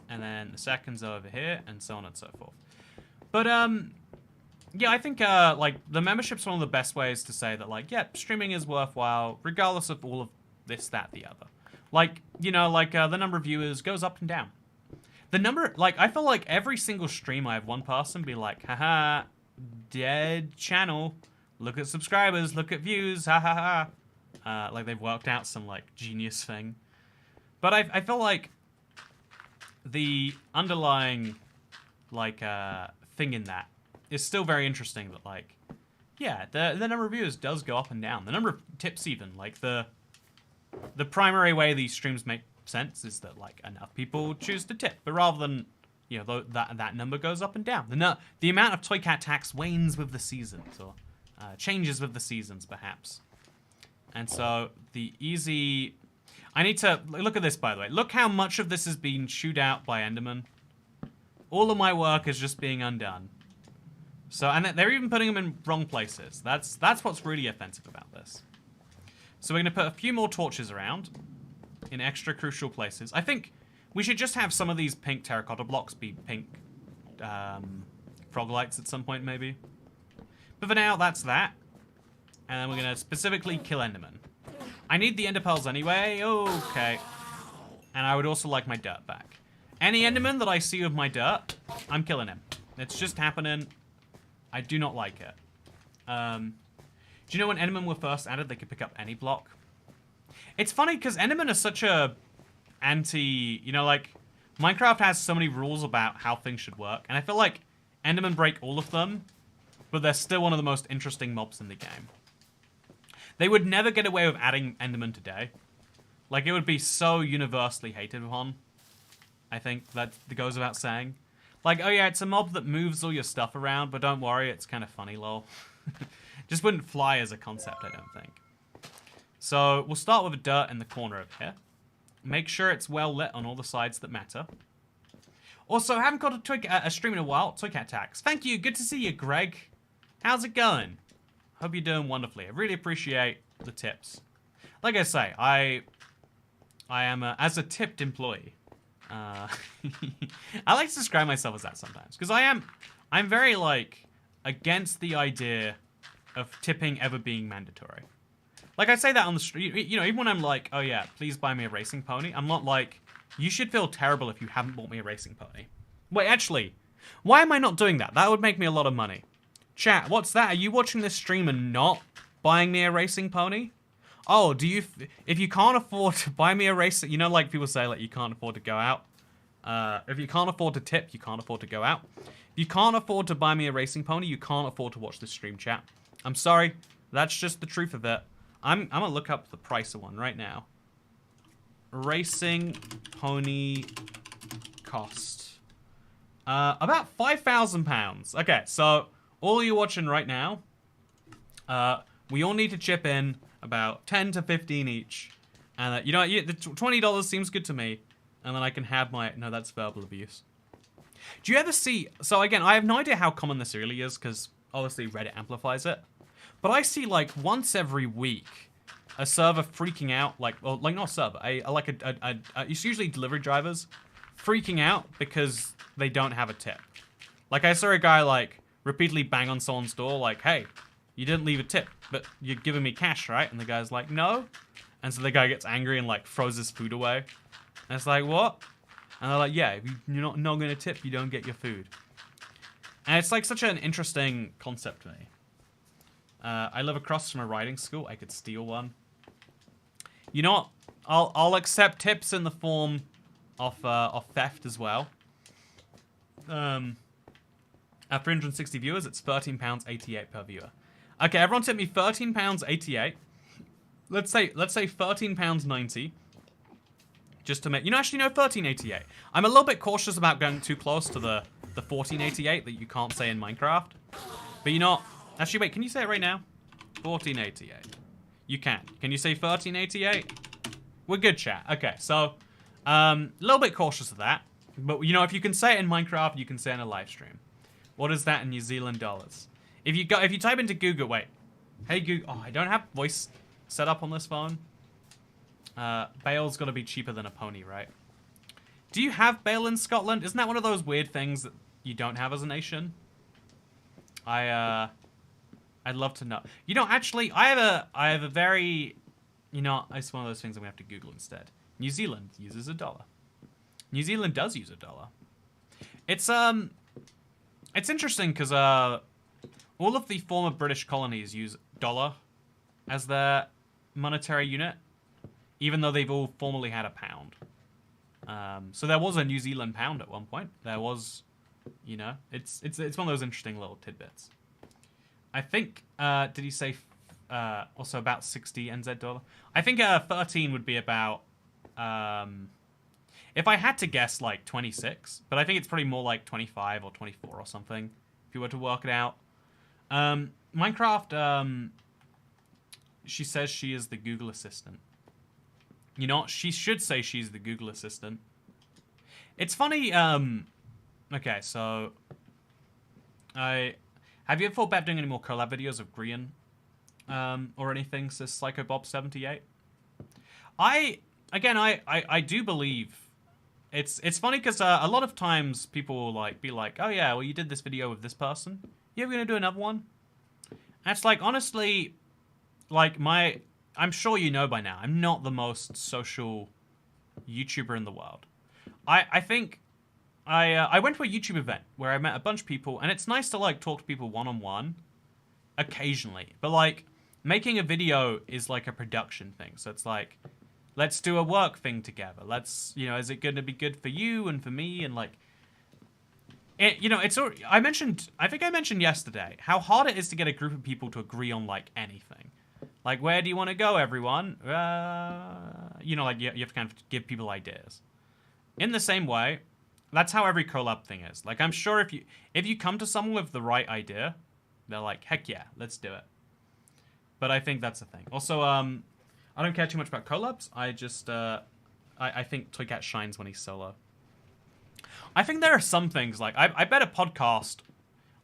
And then the second's over here, and so on and so forth. But, yeah, I think, like, the membership's one of the best ways to say that, like, yeah, streaming is worthwhile, regardless of all of this, that, the other. Like, you know, like, the number of viewers goes up and down. The number, like, I feel like every single stream I have one person be like, haha, dead channel, look at subscribers, look at views, ha ha ha. Like, they've worked out some, like, genius thing. But I feel like the underlying, like, thing in that is still very interesting that, like, yeah, the number of viewers does go up and down. The number of tips even, like, the primary way these streams make sense is that, like, enough people choose to tip. But rather than, you know, that number goes up and down. The amount of Toycat tax wanes with the seasons, or changes with the seasons, perhaps. And so, the easy... I need to... Look at this, by the way. Look how much of this has been chewed out by Enderman. All of my work is just being undone. So, and they're even putting them in wrong places. That's what's really offensive about this. So we're going to put a few more torches around in extra crucial places. I think we should just have some of these pink terracotta blocks be pink frog lights at some point, maybe. But for now, that's that. And then we're going to specifically kill Enderman. I need the ender pearls anyway. Okay. And I would also like my dirt back. Any Enderman that I see with my dirt, I'm killing him. It's just happening. I do not like it. Do you know when Endermen were first added, they could pick up any block? It's funny, because Endermen are such a anti... You know, like, Minecraft has so many rules about how things should work, and I feel like Endermen break all of them, but they're still one of the most interesting mobs in the game. They would never get away with adding Enderman today. Like, it would be so universally hated upon. I think that goes without saying. Like, oh yeah, it's a mob that moves all your stuff around, but don't worry, it's kind of funny, lol. Just wouldn't fly as a concept, I don't think. So, we'll start with a dirt in the corner over here. Make sure it's well lit on all the sides that matter. Also, haven't got a stream in a while. Toycat Tax. Thank you. Good to see you, Greg. How's it going? Hope you're doing wonderfully. I really appreciate the tips. Like I say, I am, as a tipped employee, I like to describe myself as that sometimes. Because I'm very, like, against the idea of tipping ever being mandatory. Like, I say that on the street, you know, even when I'm like, oh yeah, please buy me a racing pony, I'm not like, you should feel terrible if you haven't bought me a racing pony. Wait, actually, why am I not doing that? That would make me a lot of money. Chat, what's that? Are you watching this stream and not buying me a racing pony? Oh, if you can't afford to buy me a racing, you know, like people say, like, you can't afford to go out. If you can't afford to tip, you can't afford to go out. If you can't afford to buy me a racing pony, you can't afford to watch this stream, chat. I'm sorry, that's just the truth of it. I'm gonna look up the price of one right now. Racing pony cost. About £5,000. Okay, so all of you watching right now, we all need to chip in about 10 to 15 each. And you know, the $20 seems good to me. And then I can have my, no, that's verbal abuse. Do you ever see, so again, I have no idea how common this really is, because obviously Reddit amplifies it. But I see, like, once every week, a server freaking out, like, well, like, not a server, it's usually delivery drivers freaking out because they don't have a tip. Like, I saw a guy, like, repeatedly bang on someone's door, like, hey, you didn't leave a tip, but you're giving me cash, right? And the guy's like, no. And so the guy gets angry and, like, throws his food away. And it's like, what? And they're like, yeah, if you're not going to tip, you don't get your food. And it's, like, such an interesting concept to me. I live across from a riding school. I could steal one. You know what? I'll accept tips in the form of theft as well. At 360 viewers, it's £13.88 per viewer. Okay, everyone tip me £13.88. Let's say £13.90. Just to make, you know, actually no, £13.88. I'm a little bit cautious about going too close to the £14.88 that you can't say in Minecraft. But you know, actually wait, can you say it right now? £14.88. You can. Can you say £13.88? We're good, chat. Okay, so a little bit cautious of that. But you know, if you can say it in Minecraft, you can say it in a live stream. What is that in New Zealand dollars? If you type into Google, wait. Hey Google, oh, I don't have voice set up on this phone. Bale's got to be cheaper than a pony, right? Do you have Bale in Scotland? Isn't that one of those weird things that you don't have as a nation? I'd love to know. You know, actually, I have a very, you know, it's one of those things I'm gonna have to Google instead. New Zealand uses $1. New Zealand does use $1. It's interesting because all of the former British colonies use dollar as their monetary unit, even though they've all formerly had a pound. So there was a New Zealand pound at one point. There was, you know, it's one of those interesting little tidbits. I think, did he say also about 60 NZ dollar? I think 13 would be about, if I had to guess, like 26, but I think it's probably more like 25 or 24 or something, if you were to work it out. Minecraft, she says she is the Google Assistant. You know, she should say she's the Google Assistant. It's funny, okay, so have you ever thought about doing any more collab videos of Grian, or anything, says PsychoBob78? I do believe, it's funny because a lot of times people will be like, oh yeah, well you did this video with this person, you ever gonna do another one? And it's like, honestly, like I'm sure you know by now, I'm not the most social YouTuber in the world. I think I went to a YouTube event where I met a bunch of people, and it's nice to like talk to people one-on-one occasionally. But like making a video is like a production thing. So it's like, let's do a work thing together. Let's, you know, is it going to be good for you and for me? And like, you know, I think I mentioned yesterday how hard it is to get a group of people to agree on like anything. Like, where do you want to go, everyone? You know, like, you have to kind of give people ideas. In the same way, that's how every collab thing is. Like, I'm sure if you come to someone with the right idea, they're like, heck yeah, let's do it. But I think that's the thing. Also, I don't care too much about collabs. I just, I think Toycat shines when he's solo. I think there are some things, like, I bet a podcast...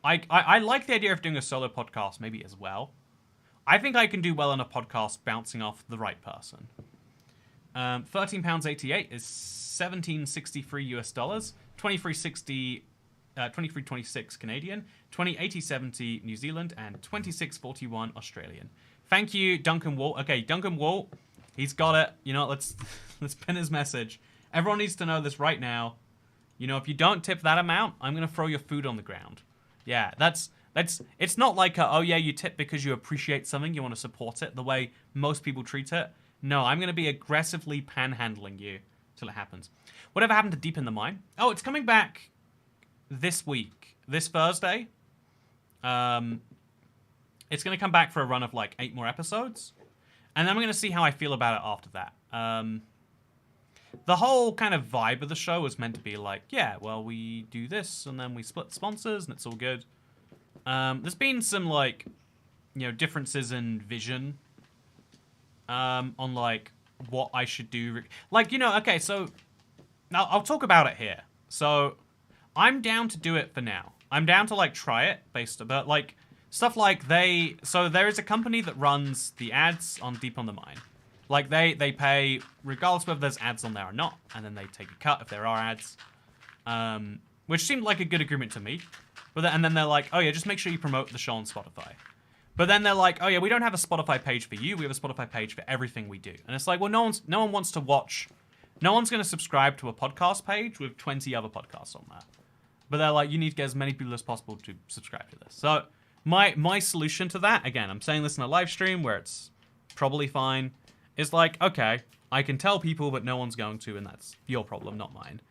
I like the idea of doing a solo podcast maybe as well. I think I can do well on a podcast bouncing off the right person. £13.88 is $17.63 US dollars, 23.26 Canadian, 20.80.70 New Zealand, and 26.41 Australian. Thank you, Duncan Wall. Okay, Duncan Wall, he's got it. You know, let's pin his message. Everyone needs to know this right now. You know, if you don't tip that amount, I'm gonna throw your food on the ground. Yeah, it's not like oh yeah, you tip because you appreciate something, you want to support it the way most people treat it. No, I'm gonna be aggressively panhandling you till it happens. Whatever happened to Deep in the Mine? Oh, it's coming back this week, this Thursday. It's gonna come back for a run of like 8 more episodes, and then I'm gonna see how I feel about it after that. The whole kind of vibe of the show was meant to be like, yeah, well, we do this, and then we split sponsors, and it's all good. There's been some, like, you know, differences in vision on, like, what I should do. Like, you know, okay, so now I'll talk about it here. So I'm down to do it for now. I'm down to, like, try it but, like, stuff like so there is a company that runs the ads on Deep on the Mine. Like, they pay regardless whether there's ads on there or not, and then they take a cut if there are ads. Which seemed like a good agreement to me. And then they're like, oh yeah, just make sure you promote the show on Spotify. But then they're like, oh yeah, we don't have a Spotify page for you, we have a Spotify page for everything we do. And it's like, well, no one wants to watch, no one's going to subscribe to a podcast page with 20 other podcasts on that. But they're like, you need to get as many people as possible to subscribe to this. So my solution to that, again, I'm saying this in a live stream where it's probably fine, is like, okay, I can tell people, but no one's going to, and that's your problem, not mine.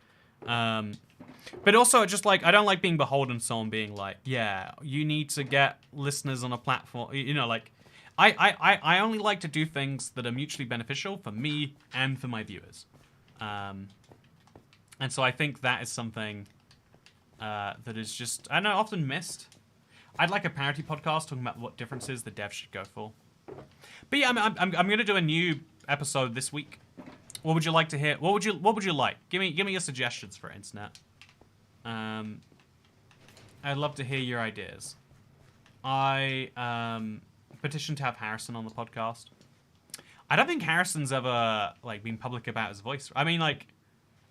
But also, just like, I don't like being beholden to someone being like, yeah, you need to get listeners on a platform. You know, like, I only like to do things that are mutually beneficial for me and for my viewers. And so I think that is something that is just, I don't know, often missed. I'd like a parity podcast talking about what differences the devs should go for. But yeah, I'm gonna do a new episode this week. What would you like to hear? What would you like? Give me your suggestions for internet. I'd love to hear your ideas. I petitioned to have Harrison on the podcast. I don't think Harrison's ever like been public about his voice. I mean, like,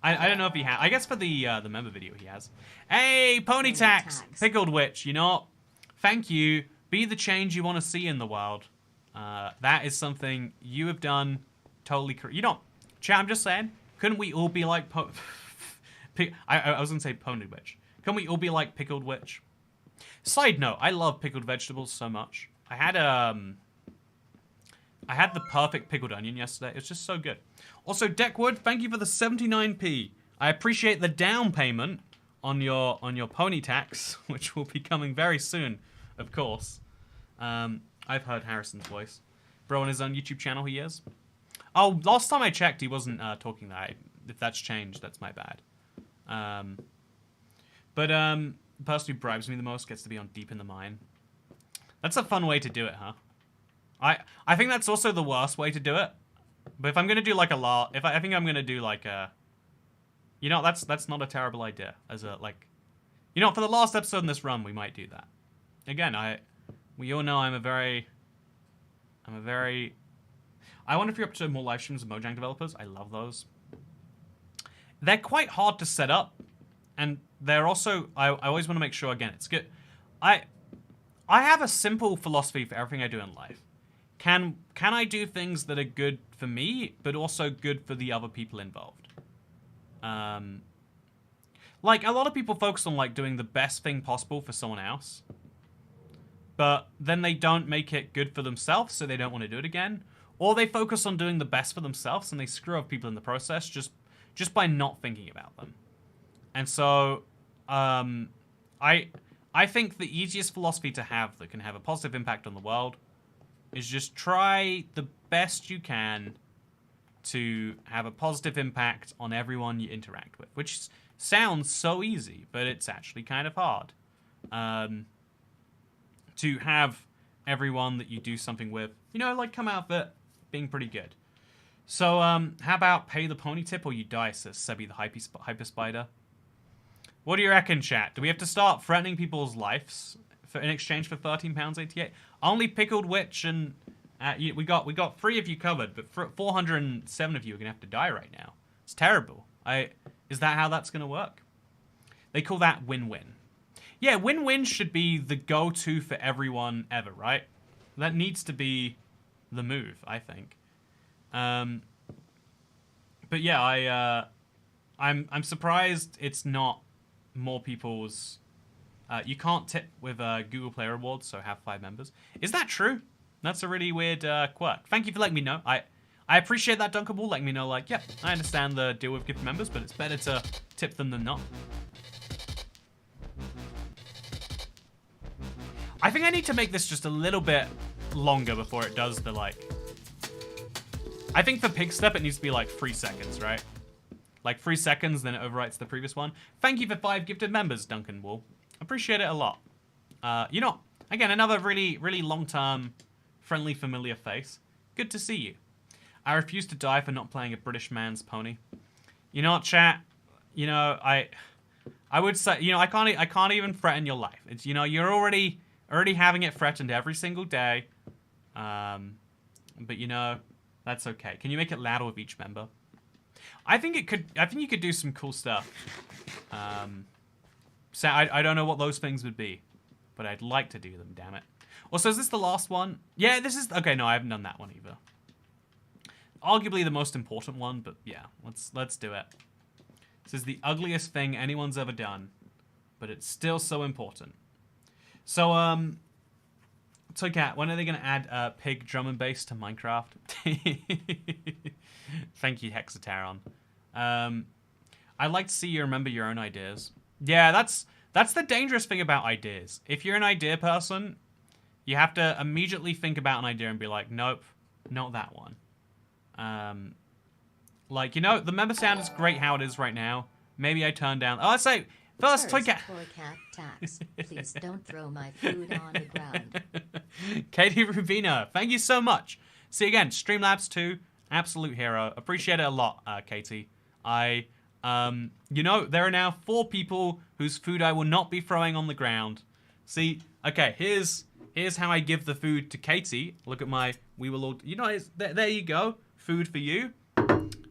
I don't know if he has. I guess for the member video he has. Hey, Pony Tax, Pickled Witch. You know what? Thank you. Be the change you want to see in the world. That is something you have done totally correct. You don't. Chat, I'm just saying, couldn't we all be like I was gonna say Pony Witch. Couldn't we all be like Pickled Witch? Side note, I love pickled vegetables so much. I had the perfect pickled onion yesterday. It's just so good. Also, Deckwood, thank you for the 79p. I appreciate the down payment on your pony tax, which will be coming very soon, of course. I've heard Harrison's voice. Bro, on his own YouTube channel, he is. Oh, last time I checked, he wasn't talking that. If that's changed, that's my bad. But the person who bribes me the most gets to be on Deep in the Mine. That's a fun way to do it, huh? I think that's also the worst way to do it. But if I'm gonna do like I think I'm gonna do like a, you know, that's not a terrible idea. As a like, you know, for the last episode in this run, we might do that. Again, we all know I wonder if you're up to more live streams of Mojang developers. I love those. They're quite hard to set up, and they're also, I always want to make sure, again, it's good. I have a simple philosophy for everything I do in life. Can I do things that are good for me, but also good for the other people involved? Like, a lot of people focus on, like, doing the best thing possible for someone else, but then they don't make it good for themselves, so they don't want to do it again. Or they focus on doing the best for themselves, and they screw up people in the process just by not thinking about them. And so, I think the easiest philosophy to have that can have a positive impact on the world is just try the best you can to have a positive impact on everyone you interact with, which sounds so easy, but it's actually kind of hard. To have everyone that you do something with, you know, like come out of it being pretty good. So, how about pay the pony tip or you die, says Sebi the Hyper Spider. What do you reckon, chat? Do we have to start threatening people's lives in exchange for £13.88? Only Pickled Witch and we got 3 of you covered, but 407 of you are gonna have to die right now. It's terrible. Is that how that's gonna work? They call that win-win. Yeah, win-win should be the go-to for everyone ever, right? That needs to be the move, I think. But yeah, I'm surprised it's not more people's. You can't tip with Google Play Rewards, so have 5 members. Is that true? That's a really weird quirk. Thank you for letting me know. I appreciate that, Dunkable, letting me know, like, yep, I understand the deal with gift members, but it's better to tip them than not. I think I need to make this just a little bit longer before it does the, like... I think for Pig Step, it needs to be, like, 3 seconds, right? Like, 3 seconds, then it overwrites the previous one. Thank you for 5 gifted members, Duncan Wall. Appreciate it a lot. You know, again, another really, really long-term, friendly, familiar face. Good to see you. I refuse to die for not playing a British man's pony. You know what, chat? You know, I would say, you know, I can't even threaten your life. It's, you know, you're already having it threatened every single day. But you know, that's okay. Can you make it louder with each member? I think you could do some cool stuff. So I don't know what those things would be, but I'd like to do them, damn it. Also, is this the last one? Yeah, this is, okay, no, I haven't done that one either. Arguably the most important one, but yeah, let's do it. This is the ugliest thing anyone's ever done, but it's still so important. So, Toycat, when are they going to add pig drum and bass to Minecraft? Thank you, Hexataron. I'd like to see you remember your own ideas. Yeah, that's the dangerous thing about ideas. If you're an idea person, you have to immediately think about an idea and be like, nope, not that one. Like, you know, the member sound is great how it is right now. Maybe I turn down... Oh, let's say... First, Toycat tax. Please don't throw my food on the ground. Katie Rubino, thank you so much. See you again, Streamlabs 2, absolute hero. Appreciate it a lot, Katie. You know, there are now 4 people whose food I will not be throwing on the ground. See, okay, here's how I give the food to Katie. Look at my, we will all, you know, there you go. Food for you.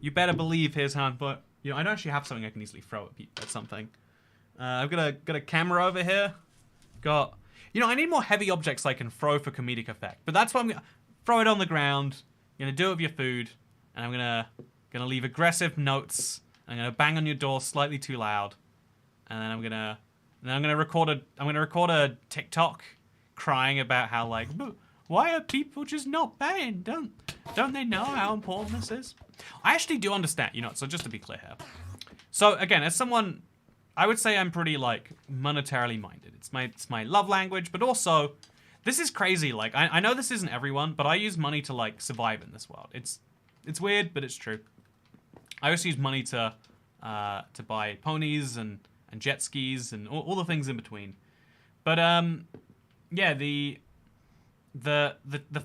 You better believe here's how, but, you know, I don't actually have something I can easily throw at something. I've got a camera over here. Got, you know, I need more heavy objects I can throw for comedic effect. But that's why I'm gonna throw it on the ground. I'm gonna do it with your food, and I'm gonna leave aggressive notes. I'm gonna bang on your door slightly too loud, and then I'm gonna record a TikTok crying about how, like, why are people just not paying? Don't they know how important this is? I actually do understand, you know. So just to be clear here. So again, as someone, I would say I'm pretty, like, monetarily minded. It's my love language, but also, this is crazy. Like, I know this isn't everyone, but I use money to, like, survive in this world. It's weird, but it's true. I also use money to buy ponies and jet skis and all the things in between. But yeah, the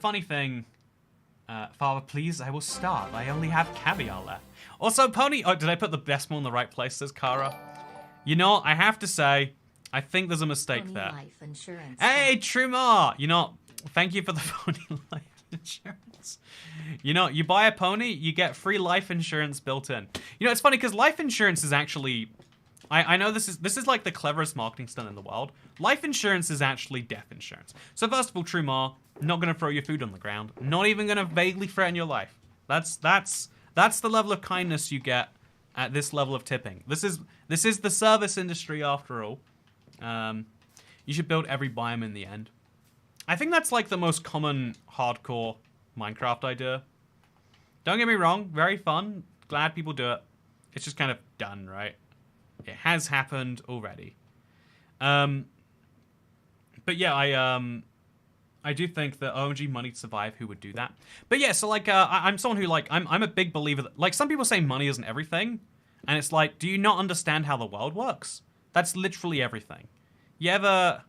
funny thing, Father, please, I will starve. I only have caviar left. Also, pony. Oh, did I put the decimal in the right place? Says Kara. You know, I have to say, I think there's a mistake Pony there. life insurance. Hey, Trumar! You know, thank you for the pony life insurance. You know, you buy a pony, you get free life insurance built in. You know, it's funny because life insurance is actually... I know this is like the cleverest marketing stunt in the world. Life insurance is actually death insurance. So first of all, Trumar, not going to throw your food on the ground. Not even going to vaguely threaten your life. That's the level of kindness you get at this level of tipping. This is the service industry after all. You should build every biome in the end. I think that's like the most common hardcore Minecraft idea. Don't get me wrong, very fun. Glad people do it. It's just kind of done, right? It has happened already. But yeah, I do think that OMG money to survive, who would do that? But yeah, so like, I'm someone who like, I'm a big believer that, like, some people say money isn't everything. And it's like, do you not understand how the world works? That's literally everything. You ever,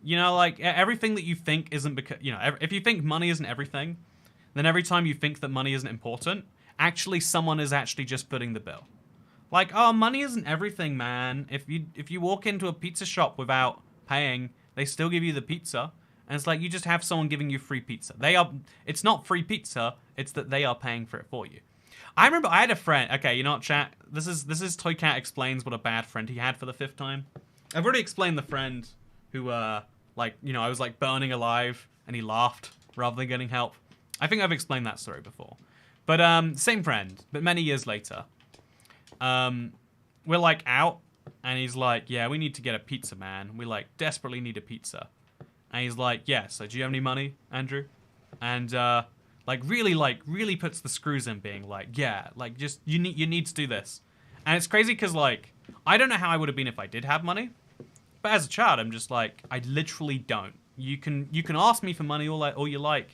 you know, like, everything that you think isn't because, you know, if you think money isn't everything, then every time you think that money isn't important, actually someone is actually just footing the bill. Like, oh, money isn't everything, man. If you walk into a pizza shop without paying, they still give you the pizza. And it's like, you just have someone giving you free pizza. It's not free pizza, it's that they are paying for it for you. I remember I had a friend, okay, you know what, chat? This is Toycat explains what a bad friend he had for the 5th time. I've already explained the friend who, like, you know, I was like burning alive and he laughed rather than getting help. I think I've explained that story before. But, same friend, but many years later. We're like out and he's like, yeah, we need to get a pizza, man. We like desperately need a pizza. And he's like, yeah, so do you have any money, Andrew? And, really puts the screws in being like, yeah, like, just, you need to do this. And it's crazy because, like, I don't know how I would have been if I did have money. But as a child, I'm just like, I literally don't. You can ask me for money all you like,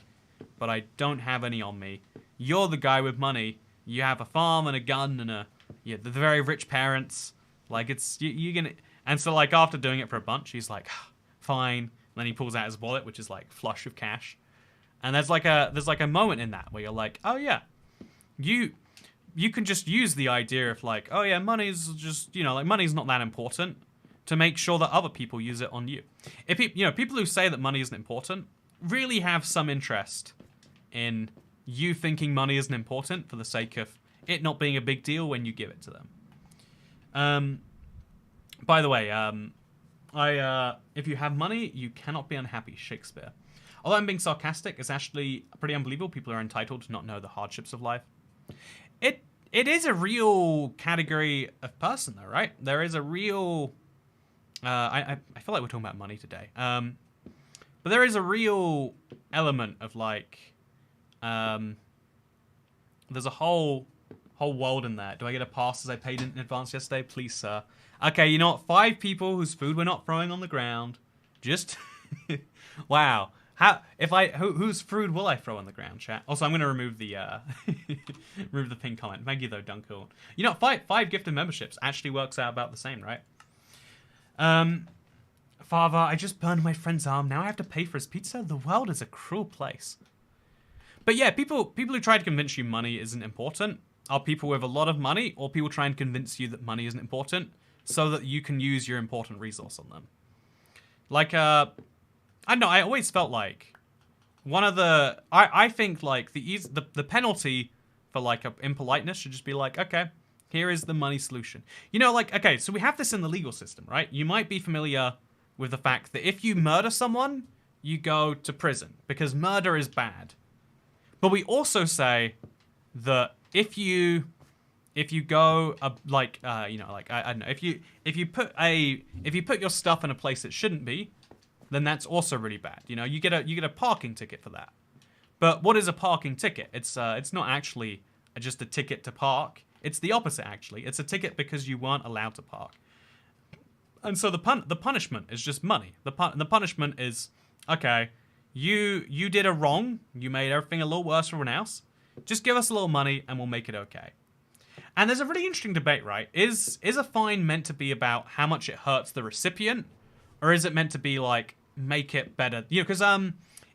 but I don't have any on me. You're the guy with money. You have a farm and a gun and the very rich parents. Like, it's, you're gonna, and so, like, after doing it for a bunch, he's like, fine. And then he pulls out his wallet, which is, like, flush of cash. And there's like a moment in that where you're like, oh yeah, you can just use the idea of like, oh yeah, money's just, you know, like money's not that important to make sure that other people use it on you. If people who say that money isn't important really have some interest in you thinking money isn't important for the sake of it not being a big deal when you give it to them. By the way, if you have money, you cannot be unhappy, Shakespeare. Although I'm being sarcastic, it's actually pretty unbelievable. People are entitled to not know the hardships of life. It is a real category of person, though, right? There is a real... I feel like we're talking about money today. But there is a real element of, like... there's a whole world in there. Do I get a pass as I paid in advance yesterday? Please, sir. Okay, you know what? 5 people whose food we're not throwing on the ground. Just... wow. Whose food will I throw on the ground, chat? Also, I'm going to remove the remove the pin comment. Thank you, though, Dunkel. You know, 5 gifted memberships actually works out about the same, right? Father, I just burned my friend's arm. Now I have to pay for his pizza? The world is a cruel place. But yeah, people who try to convince you money isn't important are people with a lot of money, or people try and convince you that money isn't important so that you can use your important resource on them. Like, I don't know, I always felt like one of the... I think, like, the penalty for, like, impoliteness should just be like, okay, here is the money solution. You know, like, okay, so we have this in the legal system, right? You might be familiar with the fact that if you murder someone, you go to prison, because murder is bad. But we also say that if you go, you know, like, I don't know, if you put your stuff in a place it shouldn't be, then that's also really bad. You know, you get a parking ticket for that. But what is a parking ticket? It's not actually just a ticket to park. It's the opposite, actually. It's a ticket because you weren't allowed to park. And so the punishment is just money. The punishment is, okay, you did a wrong. You made everything a little worse for everyone else. Just give us a little money and we'll make it okay. And there's a really interesting debate, right? Is a fine meant to be about how much it hurts the recipient, or is it meant to be like make it better? You know, because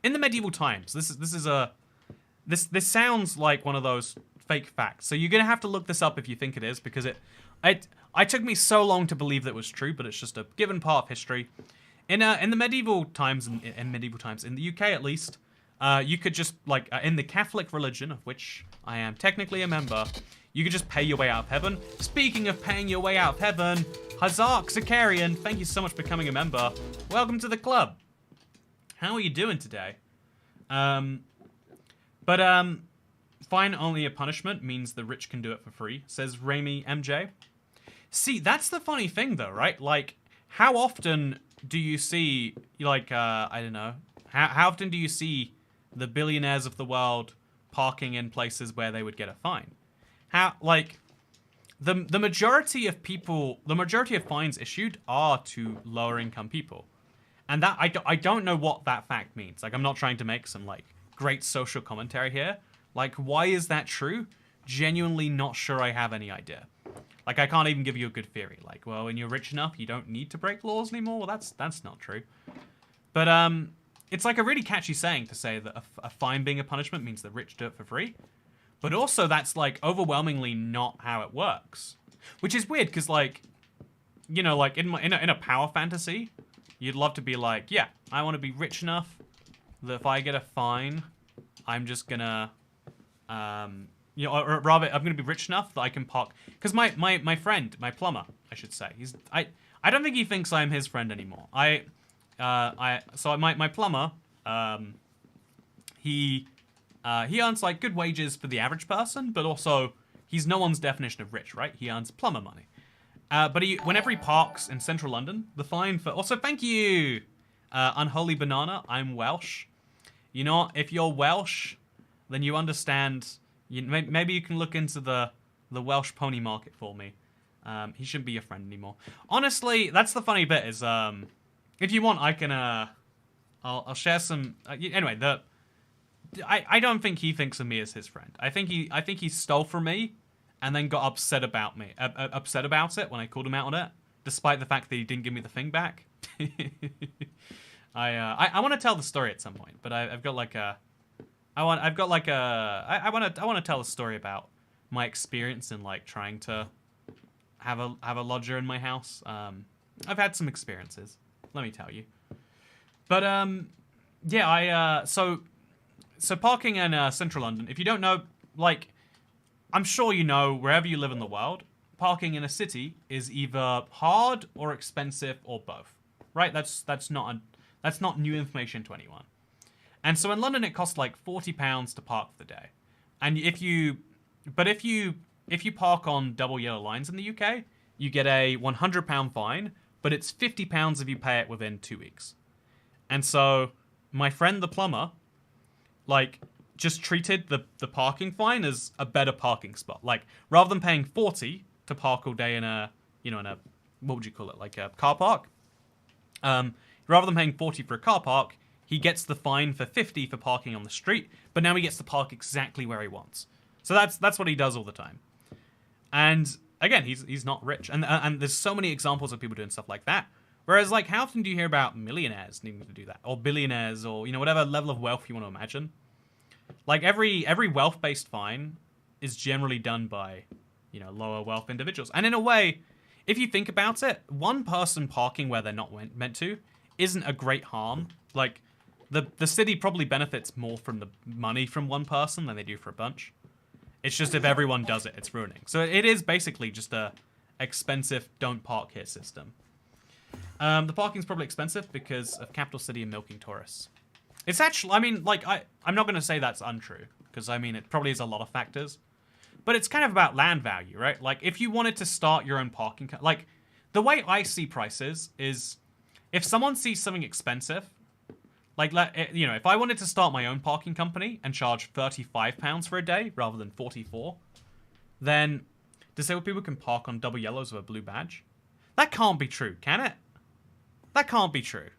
in the medieval times, this sounds like one of those fake facts. So you're gonna have to look this up if you think it is, because it took me so long to believe that it was true, but it's just a given part of history. In the medieval times, in the UK at least, you could just, like, in the Catholic religion, of which I am technically a member, you could just pay your way out of heaven. Speaking of paying your way out of heaven, Hazak Zakarian, thank you so much for becoming a member. Welcome to the club. How are you doing today? Fine only a punishment means the rich can do it for free, says Rami MJ. See, that's the funny thing, though, right? Like, how often do you see, like, I don't know, how often do you see the billionaires of the world parking in places where they would get a fine? How, like, the majority of fines issued are to lower income people. And that I don't know what that fact means. Like, I'm not trying to make some like great social commentary here. Like, why is that true? Genuinely not sure I have any idea. Like, I can't even give you a good theory. Like, well, when you're rich enough, you don't need to break laws anymore. Well, that's not true. But it's like a really catchy saying to say that a fine being a punishment means the rich do it for free. But also, that's like overwhelmingly not how it works. Which is weird, because like, you know, like in a power fantasy, you'd love to be like, yeah, I want to be rich enough that if I get a fine, I'm just gonna, you know, or rather, I'm gonna be rich enough that I can park. Because my friend, my plumber, I should say, I don't think he thinks I'm his friend anymore. So my plumber, he earns like good wages for the average person, but also he's no one's definition of rich, right? He earns plumber money. But whenever he parks in central London, the fine for... Also, thank you, Unholy Banana. I'm Welsh. You know, if you're Welsh, then you understand... maybe you can look into the Welsh pony market for me. He shouldn't be your friend anymore. Honestly, that's the funny bit is... if you want, I can... I'll share some... anyway, I don't think he thinks of me as his friend. I think he stole from me... and then got upset about it when I called him out on it, despite the fact that he didn't give me the thing back. I want to tell the story at some point, but I want to tell a story about my experience in like trying to have a lodger in my house. I've had some experiences, let me tell you. But yeah, so parking in central London. If you don't know, like, I'm sure you know, wherever you live in the world, parking in a city is either hard or expensive or both, right? That's not new information to anyone. And so in London, it costs like £40 to park for the day. And if you park on double yellow lines in the UK, you get a £100 fine, but it's £50 if you pay it within 2 weeks. And so my friend the plumber, like, just treated the parking fine as a better parking spot. Like, rather than paying 40 to park all day in a, what would you call it, like a car park? Rather than paying 40 for a car park, he gets the fine for 50 for parking on the street, but now he gets to park exactly where he wants. So that's what he does all the time. And again, he's not rich. And there's so many examples of people doing stuff like that. Whereas, like, how often do you hear about millionaires needing to do that? Or billionaires, or, whatever level of wealth you want to imagine? Like, every wealth-based fine is generally done by, lower wealth individuals. And in a way, if you think about it, one person parking where they're not meant to isn't a great harm. Like, the city probably benefits more from the money from one person than they do for a bunch. It's just if everyone does it, it's ruining. So it is basically just a expensive don't park here system. The parking's probably expensive because of capital city and milking tourists. It's actually, I'm not going to say that's untrue, because, it probably is a lot of factors. But it's kind of about land value, right? Like, if you wanted to start your own parking... Like, the way I see prices is, if someone sees something expensive, like, if I wanted to start my own parking company and charge £35 for a day rather than 44, then disabled people can park on double yellows with a blue badge? That can't be true, can it? That can't be true.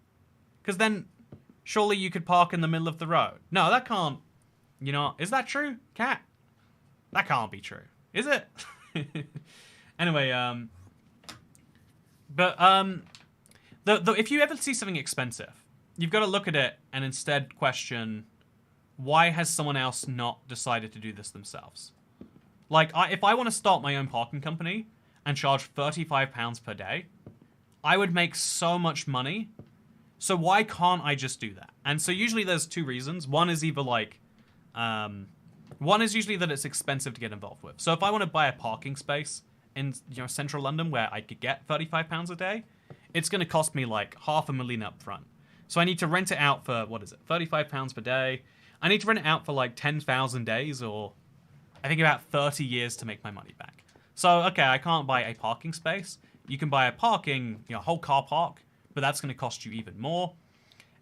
Because then... surely you could park in the middle of the road. No, that can't. Is that true, Cat? That can't be true, is it? Anyway, if you ever see something expensive, you've got to look at it and instead question, why has someone else not decided to do this themselves? Like, if I want to start my own parking company and charge £35 per day, I would make so much money. So why can't I just do that? And so usually there's two reasons. One is either like, one is usually that it's expensive to get involved with. So if I want to buy a parking space in central London where I could get £35 a day, it's going to cost me like $500,000 up front. So I need to rent it out for, what is it, £35 per day. I need to rent it out for like 10,000 days, or I think about 30 years to make my money back. So, okay, I can't buy a parking space. You can buy a whole car park, but that's going to cost you even more.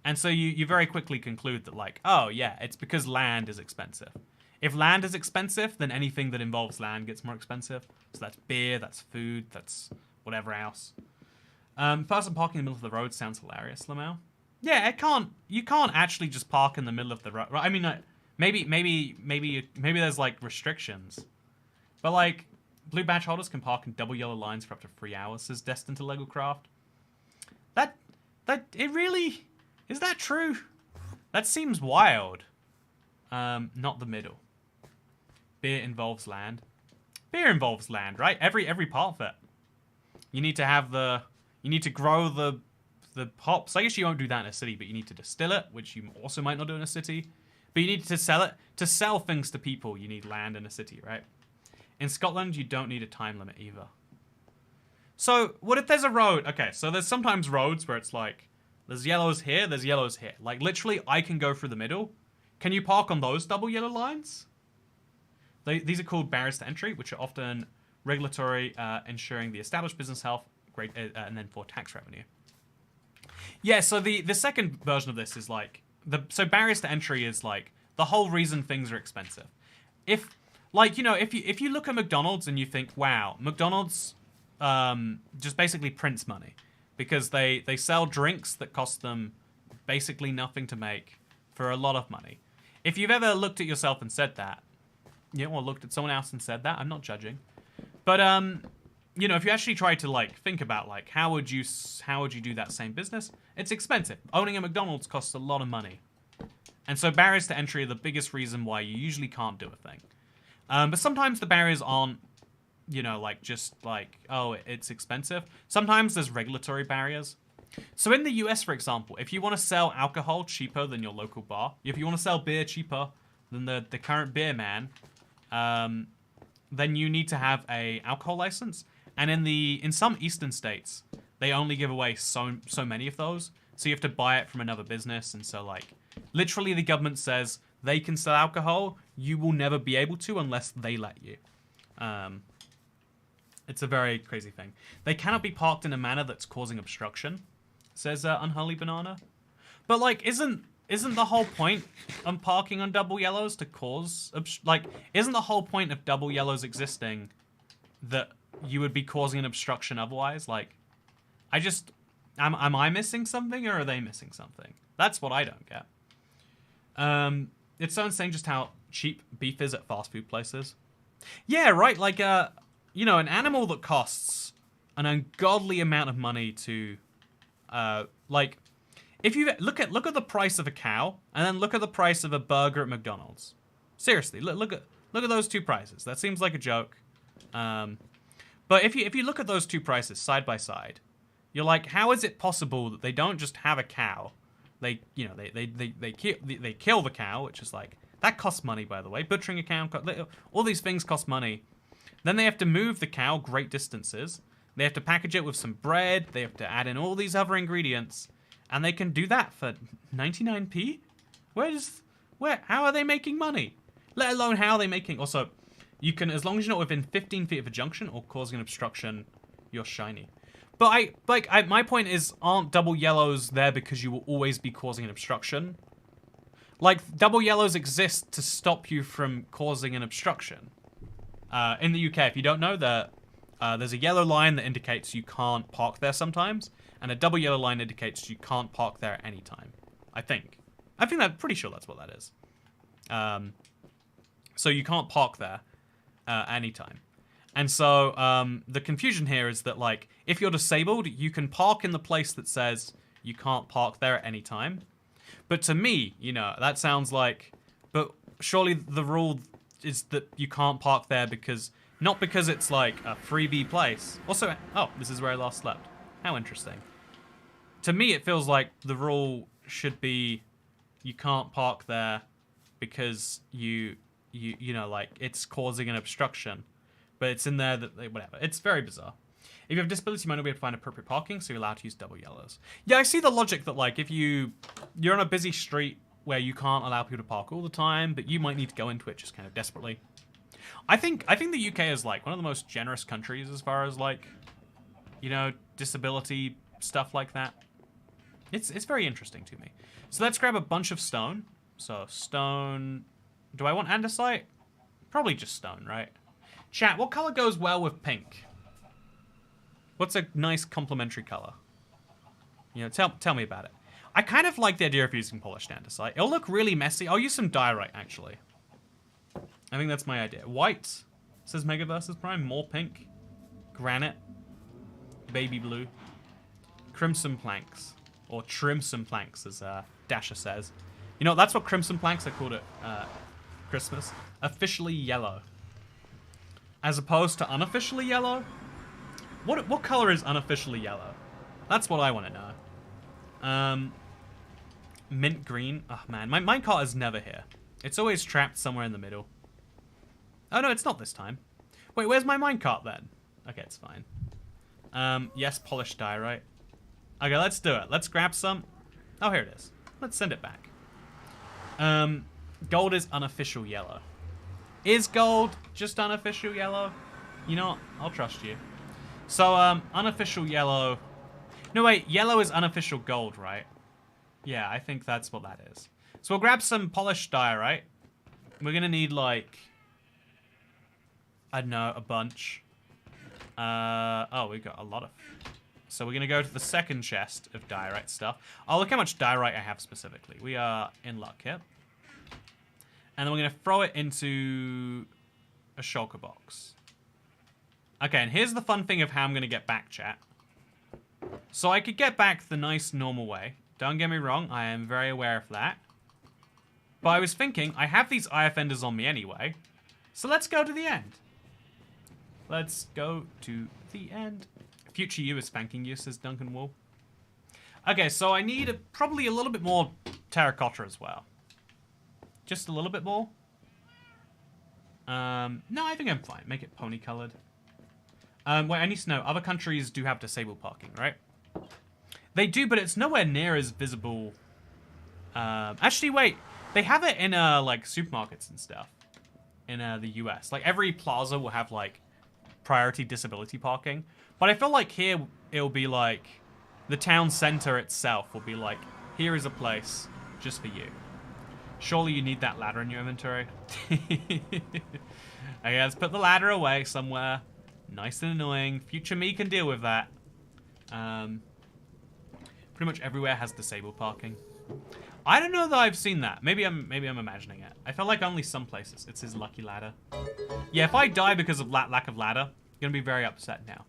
And so you very quickly conclude that, like, oh, yeah, it's because land is expensive. If land is expensive, then anything that involves land gets more expensive. So that's beer, that's food, that's whatever else. Person parking in the middle of the road sounds hilarious, Lamau. Yeah, you can't actually just park in the middle of the road. I mean, maybe there's like restrictions, but like blue badge holders can park in double yellow lines for up to 3 hours. Says Destined to Lego Craft. It really is that true? That seems wild. Not the middle. Beer involves land. Beer involves land, right? Every part of it. You need to grow the hops. I guess you won't do that in a city, but you need to distill it, which you also might not do in a city. But you need to sell it. To sell things to people, you need land in a city, right? In Scotland, you don't need a time limit either. So, what if there's a road? Okay, so there's sometimes roads where it's like, there's yellows here, there's yellows here. Like, literally, I can go through the middle. Can you park on those double yellow lines? These are called barriers to entry, which are often regulatory, ensuring the established business health, and then for tax revenue. Yeah, so the second version of this is like, so barriers to entry is like the whole reason things are expensive. If you look at McDonald's and you think, wow, McDonald's just basically prints money because they sell drinks that cost them basically nothing to make for a lot of money. If you've ever looked at yourself and said that, or looked at someone else and said that, I'm not judging. But if you actually try to like think about like how would you do that same business? It's expensive. Owning a McDonald's costs a lot of money. And so barriers to entry are the biggest reason why you usually can't do a thing. But sometimes the barriers aren't, it's expensive. Sometimes there's regulatory barriers. So in the US, for example, if you want to sell alcohol cheaper than your local bar, if you want to sell beer cheaper than the current beer man, then you need to have a alcohol license. And in some eastern states, they only give away so many of those. So you have to buy it from another business. And so like literally the government says they can sell alcohol. You will never be able to unless they let you. It's a very crazy thing. They cannot be parked in a manner that's causing obstruction, says Unholy Banana. But like, isn't the whole point of parking on double yellows to cause isn't the whole point of double yellows existing that you would be causing an obstruction otherwise? Like, am I missing something or are they missing something? That's what I don't get. It's so insane just how cheap beef is at fast food places. Yeah, right. Like, an animal that costs an ungodly amount of money to, if you look at the price of a cow and then look at the price of a burger at McDonald's. Seriously, look at those two prices. That seems like a joke. But if you look at those two prices side by side, you're like, how is it possible that they don't just have a cow? They kill the cow, which is like, that costs money, by the way. Butchering a cow, all these things cost money. Then they have to move the cow great distances. They have to package it with some bread. They have to add in all these other ingredients. And they can do that for 99p? How are they making money? Let alone how are they making... Also, you can, as long as you're not within 15 feet of a junction or causing an obstruction, you're shiny. But my point is, aren't double yellows there because you will always be causing an obstruction? Like, double yellows exist to stop you from causing an obstruction. In the UK, if you don't know, there's a yellow line that indicates you can't park there sometimes, and a double yellow line indicates you can't park there at any time. I'm pretty sure that's what that is. So you can't park there anytime. And so the confusion here is that, like, if you're disabled, you can park in the place that says you can't park there at any time. But to me, that sounds like... But surely the rule is that you can't park there not because it's, like, a freebie place. Also, this is where I last slept. How interesting. To me, it feels like the rule should be you can't park there because it's causing an obstruction. But it's in there that, whatever. It's very bizarre. If you have disability, you might not be able to find appropriate parking, so you're allowed to use double yellows. Yeah, I see the logic that, like, if you're on a busy street where you can't allow people to park all the time, but you might need to go into it just kind of desperately. I think the UK is, like, one of the most generous countries as far as, like, disability stuff like that. It's very interesting to me. So let's grab a bunch of stone. So stone... Do I want andesite? Probably just stone, right? Chat, what color goes well with pink? What's a nice complementary color? Tell me about it. I kind of like the idea of using polished andesite. It'll look really messy. I'll use some diorite, actually. I think that's my idea. White, says Mega versus Prime. More pink. Granite. Baby blue. Crimson planks. Or trimson planks, as Dasher says. You know, that's what crimson planks, I called it Christmas. Officially yellow. As opposed to unofficially yellow? What color is unofficially yellow? That's what I want to know. Mint green. Oh man, my minecart is never here. It's always trapped somewhere in the middle. Oh no, it's not this time. Wait, where's my minecart then? Okay, it's fine. Yes, polished diorite. Okay, let's do it. Let's grab some. Oh, here it is. Let's send it back. Gold is unofficial yellow. Is gold just unofficial yellow? You know what? I'll trust you. So, unofficial yellow. No, wait. Yellow is unofficial gold, right? Yeah, I think that's what that is. So we'll grab some polished diorite. We're going to need, like, I don't know, a bunch. Oh, we got a lot of... So we're going to go to the second chest of diorite stuff. Oh, look how much diorite I have specifically. We are in luck here. And then we're going to throw it into a shulker box. Okay, and here's the fun thing of how I'm going to get back, chat. So I could get back the nice, normal way. Don't get me wrong, I am very aware of that. But I was thinking, I have these eye offenders on me anyway. So let's go to the end. Let's go to the end. Future you is thanking you, says Duncan Wool. Okay, so I need probably a little bit more terracotta as well. Just a little bit more. No, I think I'm fine. Make it pony colored. Wait, I need to know. Other countries do have disabled parking, right? They do, but it's nowhere near as visible. Actually, wait. They have it in, like, supermarkets and stuff. In, the US. Like, every plaza will have, like, priority disability parking. But I feel like here, it'll be, like, the town center itself will be, like, here is a place just for you. Surely you need that ladder in your inventory. Okay, let's put the ladder away somewhere. Nice and annoying. Future me can deal with that. Pretty much everywhere has disabled parking. I don't know that I've seen that. Maybe I'm imagining it. I felt like only some places. It's his lucky ladder. Yeah, if I die because of lack of ladder, I'm gonna be very upset now.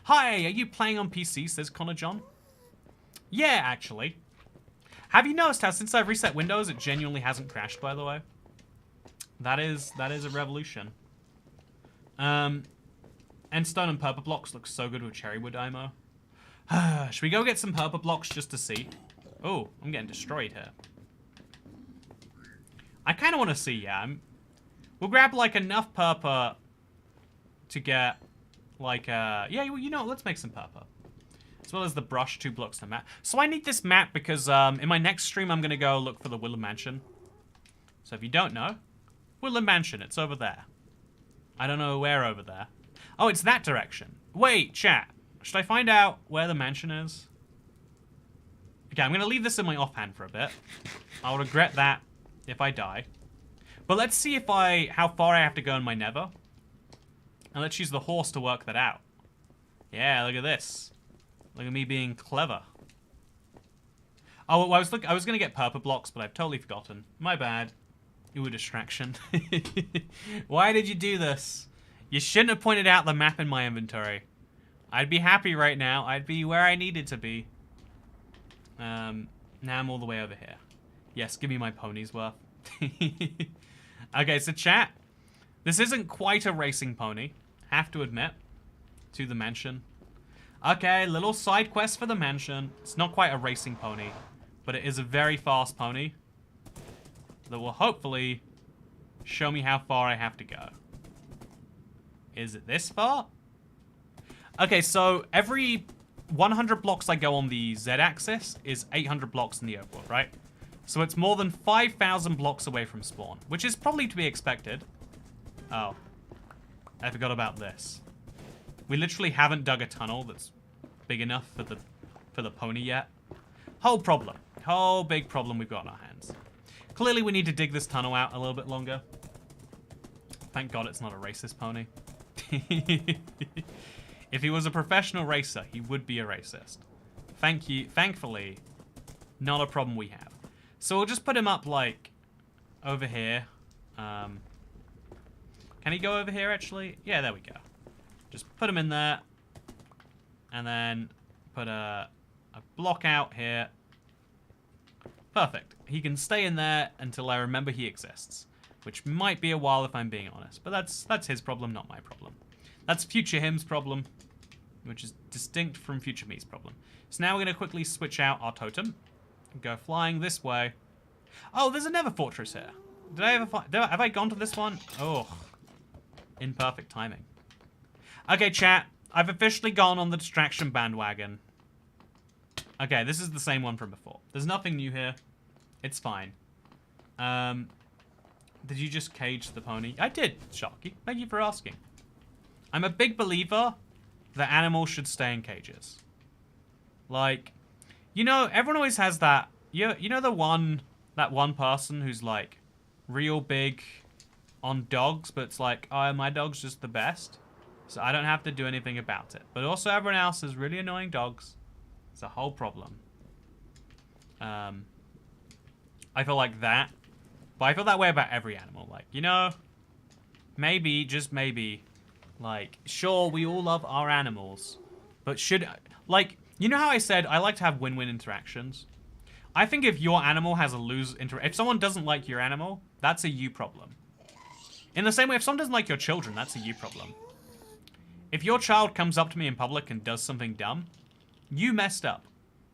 Hi, are you playing on PC? Says Connor John. Yeah, actually. Have you noticed how since I've reset Windows, it genuinely hasn't crashed? By the way, that is a revolution. And stone and purple blocks look so good with cherrywood IMO. Should we go get some purple blocks just to see? Oh, I'm getting destroyed here. I kind of want to see, yeah. We'll grab, like, enough purple to get, like, yeah, you know what? Let's make some purple. As well as the brush, 2 blocks to map. So I need this map because in my next stream, I'm going to go look for the Woodland Mansion. So if you don't know, Woodland Mansion, it's over there. I don't know where over there. Oh, it's that direction. Wait, chat. Should I find out where the mansion is? Okay, I'm going to leave this in my offhand for a bit. I'll regret that if I die. But let's see how far I have to go in my nether. And let's use the horse to work that out. Yeah, look at this. Look at me being clever. Oh, I was going to get purple blocks, but I've totally forgotten. My bad. You were a distraction. Why did you do this? You shouldn't have pointed out the map in my inventory. I'd be happy right now. I'd be where I needed to be. Now I'm all the way over here. Yes, give me my pony's worth. Okay, so chat. This isn't quite a racing pony. Have to admit. To the mansion. Okay, little side quest for the mansion. It's not quite a racing pony. But it is a very fast pony. That will hopefully show me how far I have to go. Is it this far? Okay, so every 100 blocks I go on the Z-axis is 800 blocks in the overworld, right? So it's more than 5,000 blocks away from spawn, which is probably to be expected. Oh, I forgot about this. We literally haven't dug a tunnel that's big enough for the pony yet. Whole big problem we've got on our hands. Clearly we need to dig this tunnel out a little bit longer. Thank God it's not a racist pony. If he was a professional racer, he would be a racist. Thankfully, Not a problem we have. So we'll just put him up, like, over here. Can he go over here, actually? Yeah, there we go. Just put him in there. And then put a block out here. Perfect. He can stay in there until I remember he exists. Which might be a while if I'm being honest. But that's his problem, not my problem. That's future him's problem. Which is distinct from future me's problem. So now we're going to quickly switch out our totem. And go flying this way. Oh, there's a nether fortress here. Did I ever find... Have I gone to this one? Oh. Imperfect timing. Okay, chat. I've officially gone on the distraction bandwagon. Okay, this is the same one from before. There's nothing new here. It's fine. Did you just cage the pony? I did, Sharky. Thank you for asking. I'm a big believer that animals should stay in cages. Like, you know, everyone always has that... You know that one person who's, like, real big on dogs, but it's like, oh, my dog's just the best, so I don't have to do anything about it. But also everyone else is really annoying dogs. It's a whole problem. I feel like that. But I feel that way about every animal. Like, you know, maybe, just maybe, like, sure, we all love our animals, but should, like, you know how I said I like to have win-win interactions? I think if your animal has a if someone doesn't like your animal, that's a you problem. In the same way, if someone doesn't like your children, that's a you problem. If your child comes up to me in public and does something dumb, you messed up.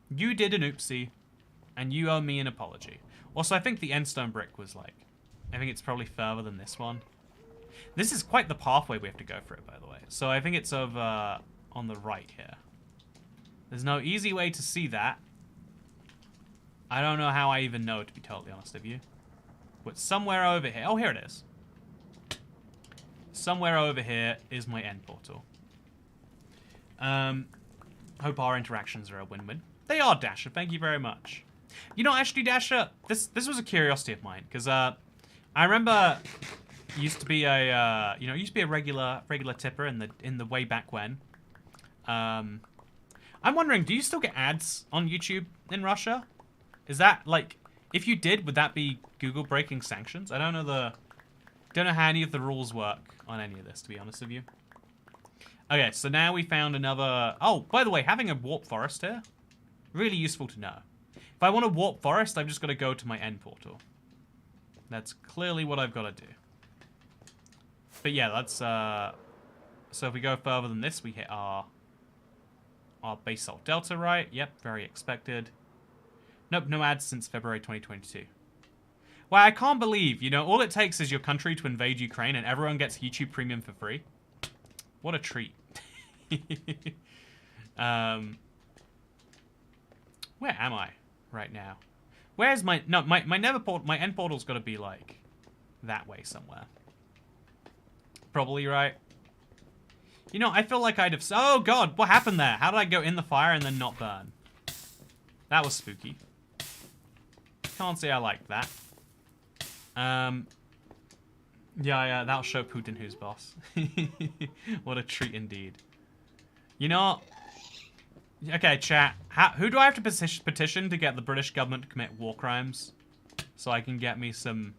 You did an oopsie, and you owe me an apology. Also, I think the endstone brick was like... I think it's probably further than this one. This is quite the pathway we have to go for it, by the way. So I think it's over on the right here. There's no easy way to see that. I don't know how I even know, to be totally honest with you. But somewhere over here... Oh, here it is. Somewhere over here is my end portal. Hope our interactions are a win-win. They are, Dasher. Thank you very much. You know, actually, Dasher, this was a curiosity of mine, because I remember used to be a regular tipper in the way back when. I'm wondering, do you still get ads on YouTube in Russia? Is that like, if you did, would that be Google breaking sanctions? I don't know how any of the rules work on any of this, to be honest with you. Okay, so now we found another... Oh, by the way, having a warp forest here, really useful to know. If I want a warp forest, I've just got to go to my end portal. That's clearly what I've got to do. But yeah, that's... So if we go further than this, we hit our basalt delta, right? Yep, very expected. Nope, no ads since February 2022. Well, I can't believe, you know, all it takes is your country to invade Ukraine and everyone gets YouTube Premium for free. What a treat. Where am I right now? Where's my... No, my nether port... My end portal's got to be, like, that way somewhere. Probably, right? You know, I feel like I'd have... Oh, God, what happened there? How did I go in the fire and then not burn? That was spooky. Can't say I liked that. Yeah, that'll show Putin who's boss. What a treat indeed. You know... Okay, chat. Who do I have to petition to get the British government to commit war crimes? So I can get me some...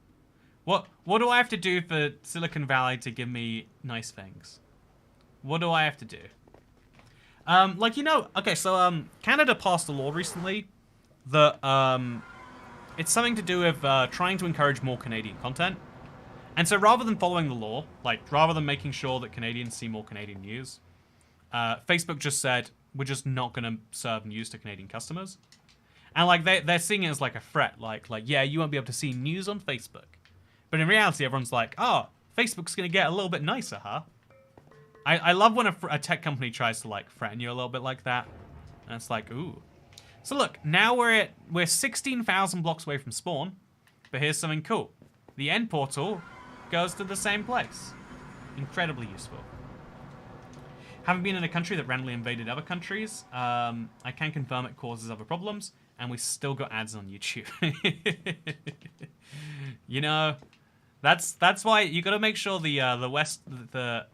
What do I have to do for Silicon Valley to give me nice things? What do I have to do? Like, you know... Okay, so, Canada passed a law recently that, it's something to do with, trying to encourage more Canadian content. And so rather than following the law, like, rather than making sure that Canadians see more Canadian news, Facebook just said, we're just not going to serve news to Canadian customers. And, like, they're seeing it as, like, a threat. Like, yeah, you won't be able to see news on Facebook. But in reality, everyone's like, oh, Facebook's going to get a little bit nicer, huh? I love when a tech company tries to, like, threaten you a little bit like that. And it's like, ooh. So look, now we're 16,000 blocks away from spawn. But here's something cool. The end portal goes to the same place. Incredibly useful. Having been in a country that randomly invaded other countries, I can confirm it causes other problems, and we still got ads on YouTube. You know, that's why you got to make sure the West, that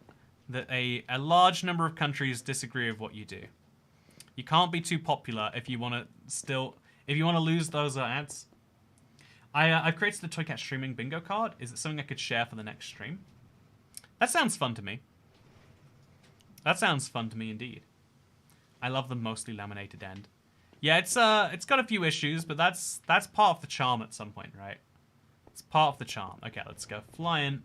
a large number of countries disagree with what you do. You can't be too popular if you want to still, if you want to lose those ads. I've created the Toycat streaming bingo card. Is it something I could share for the next stream? That sounds fun to me. That sounds fun to me indeed. I love the mostly laminated end. Yeah, it's got a few issues, but that's part of the charm at some point, right? It's part of the charm. Okay, let's go flying.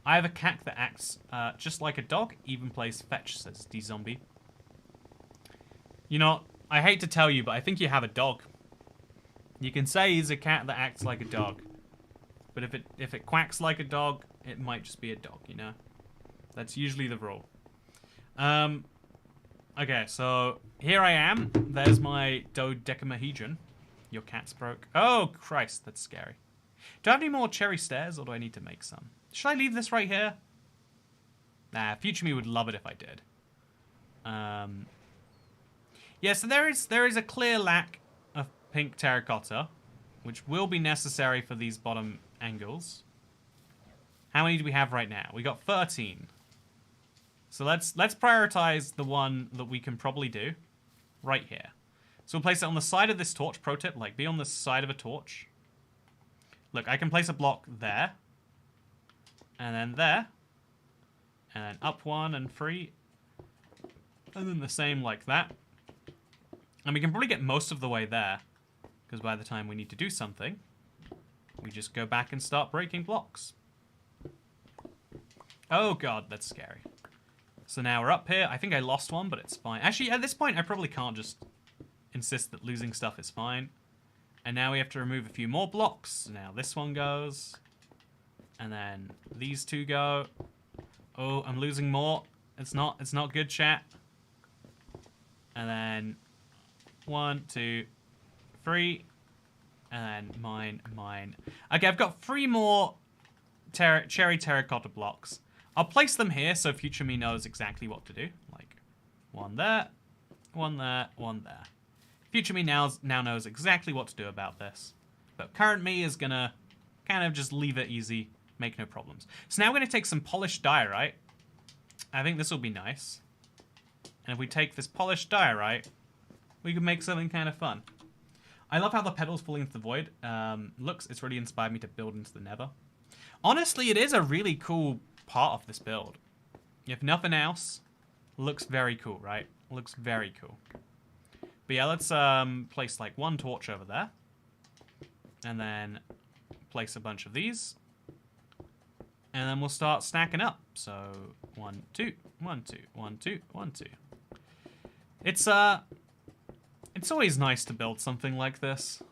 I have a cat that acts just like a dog, even plays fetch, says D-Zombie. You know, I hate to tell you, but I think you have a dog. You can say he's a cat that acts like a dog. But if it quacks like a dog, it might just be a dog, you know? That's usually the rule. Okay, so here I am. There's my dodecahedron. Your cat's broke. Oh, Christ, that's scary. Do I have any more cherry stairs, or do I need to make some? Should I leave this right here? Nah, future me would love it if I did. Yeah, so there is a clear lack of pink terracotta, which will be necessary for these bottom angles. How many do we have right now? We got 13. So let's prioritize the one that we can probably do right here. So we'll place it on the side of this torch. Pro tip, like, be on the side of a torch. Look, I can place a block there. And then there. And then up 1 and 3. And then the same like that. And we can probably get most of the way there. Because by the time we need to do something, we just go back and start breaking blocks. Oh god, that's scary. So now we're up here. I think I lost one, but it's fine. Actually, at this point, I probably can't just insist that losing stuff is fine. And now we have to remove a few more blocks. Now this one goes. And then these two go. Oh, I'm losing more. It's not good, chat. And then 1, 2, 3. And then mine. Okay, I've got 3 more cherry terracotta blocks. I'll place them here so future me knows exactly what to do. Like, 1 there, 1 there, 1 there. Future me now knows exactly what to do about this. But current me is gonna kind of just leave it easy, make no problems. So now we're gonna take some polished diorite. I think this will be nice. And if we take this polished diorite, we can make something kind of fun. I love how the petals falling into the void looks. It's really inspired me to build into the nether. Honestly, it is a really cool part of this build. If nothing else, looks very cool, right? Looks very cool. But yeah, let's place like 1 torch over there. And then place a bunch of these. And then we'll start stacking up. So 1, 2, 1, 2, 1, 2, 1, 2. It's always nice to build something like this.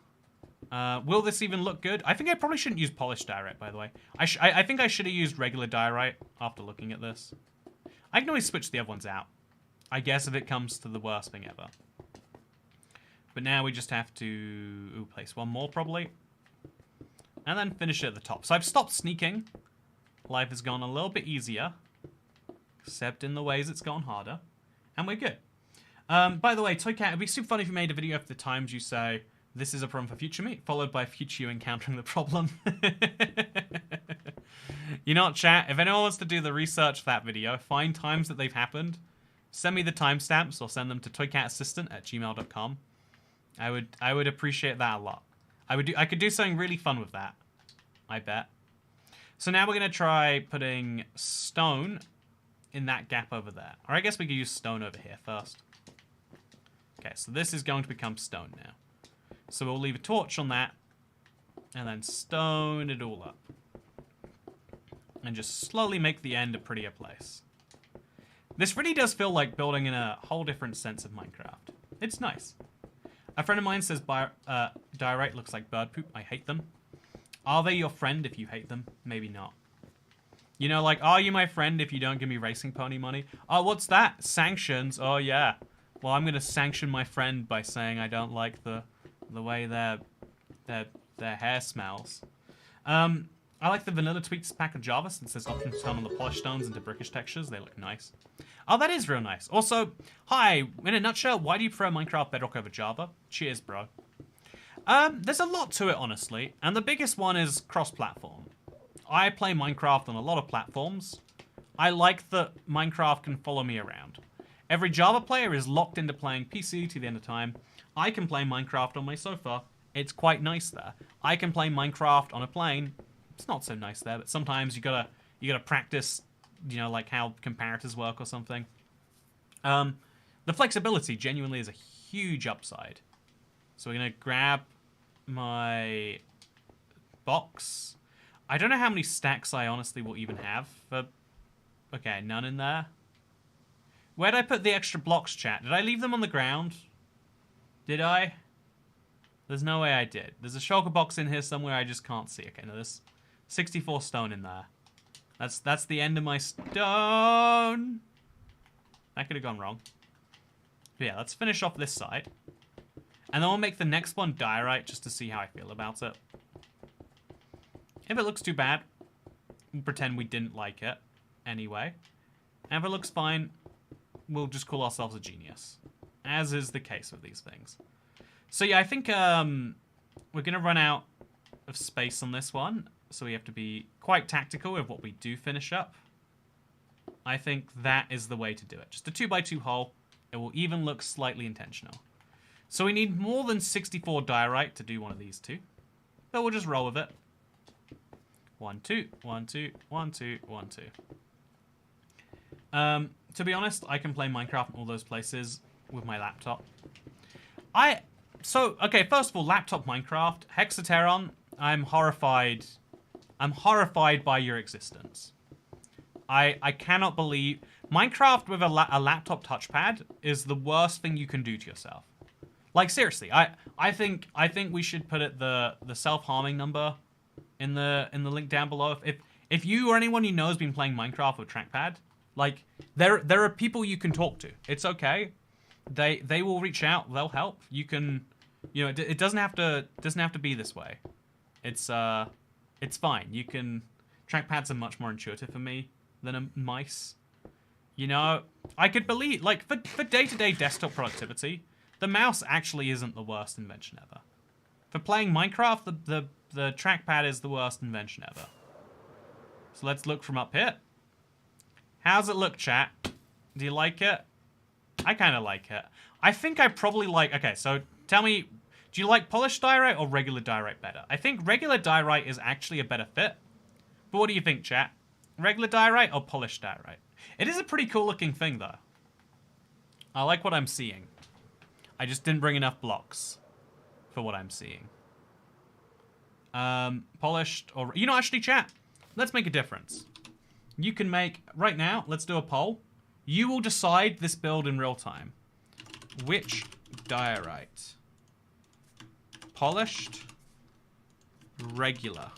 Will this even look good? I think I probably shouldn't use polished diorite, by the way. I think I should have used regular diorite after looking at this. I can always switch the other ones out. I guess if it comes to the worst thing ever. But now we just have to place 1 more, probably. And then finish it at the top. So I've stopped sneaking. Life has gone a little bit easier. Except in the ways it's gone harder. And we're good. By the way, Toycat, it'd be super fun if you made a video of the times you say, this is a problem for future me, followed by future you encountering the problem. You know what, chat? If anyone wants to do the research for that video, find times that they've happened, send me the timestamps or send them to toycatassistant@gmail.com. I would appreciate that a lot. I could do something really fun with that. I bet. So now we're gonna try putting stone in that gap over there. Or I guess we could use stone over here first. Okay, so this is going to become stone now. So we'll leave a torch on that, and then stone it all up. And just slowly make the end a prettier place. This really does feel like building in a whole different sense of Minecraft. It's nice. A friend of mine says diorite looks like bird poop. I hate them. Are they your friend if you hate them? Maybe not. You know, like, are you my friend if you don't give me racing pony money? Oh, what's that? Sanctions? Oh, yeah. Well, I'm going to sanction my friend by saying I don't like the way their hair smells. I like the vanilla tweaks pack of Java since there's options to turn on the polished stones into brickish textures. They look nice. Oh, that is real nice. Also, hi, in a nutshell, why do you prefer Minecraft Bedrock over Java? Cheers, bro. There's a lot to it, honestly, and the biggest one is cross-platform. I play Minecraft on a lot of platforms. I like that Minecraft can follow me around. Every Java player is locked into playing PC to the end of time. I can play Minecraft on my sofa. It's quite nice there. I can play Minecraft on a plane. It's not so nice there, but sometimes you gotta practice, you know, like how comparators work or something. The flexibility genuinely is a huge upside. So we're gonna grab my box. I don't know how many stacks I honestly will even have. But okay, none in there. Where'd I put the extra blocks, chat? Did I leave them on the ground? Did I? There's no way I did. There's a shulker box in here somewhere I just can't see. Okay, no, there's 64 stone in there. That's the end of my stone. That could have gone wrong. But yeah, let's finish off this side. And then we'll make the next one diorite just to see how I feel about it. If it looks too bad, we'll pretend we didn't like it anyway. And if it looks fine, we'll just call ourselves a genius. As is the case with these things. So yeah, I think we're going to run out of space on this one. So we have to be quite tactical with what we do finish up. I think that is the way to do it. Just a 2x2 hole. It will even look slightly intentional. So we need more than 64 diorite to do one of these two. But we'll just roll with it. 1, 2, 1, 2, 1, 2, 1, 2. To be honest, I can play Minecraft in all those places with my laptop. Okay, first of all, laptop Minecraft. Hexateron, I'm horrified. I'm horrified by your existence. I cannot believe... Minecraft with a laptop touchpad is the worst thing you can do to yourself. Like, seriously, I think we should put it the self-harming number in the link down below. If you or anyone you know has been playing Minecraft with trackpad, like, there are people you can talk to. It's okay. They will reach out. They'll help. You can, you know, it doesn't have to be this way. It's fine. You can. Trackpads are much more intuitive for me than a mice. You know, I could believe, like, for day-to-day desktop productivity, the mouse actually isn't the worst invention ever. For playing Minecraft, the trackpad is the worst invention ever. So let's look from up here. How's it look, chat? Do you like it? I kind of like it. I think I probably like... Okay, so tell me, do you like polished diorite or regular diorite better? I think regular diorite is actually a better fit. But what do you think, chat? Regular diorite or polished diorite? It is a pretty cool looking thing, though. I like what I'm seeing. I just didn't bring enough blocks for what I'm seeing. Polished or... You know, actually, chat, let's make a difference. You can make... Right now, let's do a poll. You will decide this build in real time. Which diorite? Polished? Regular?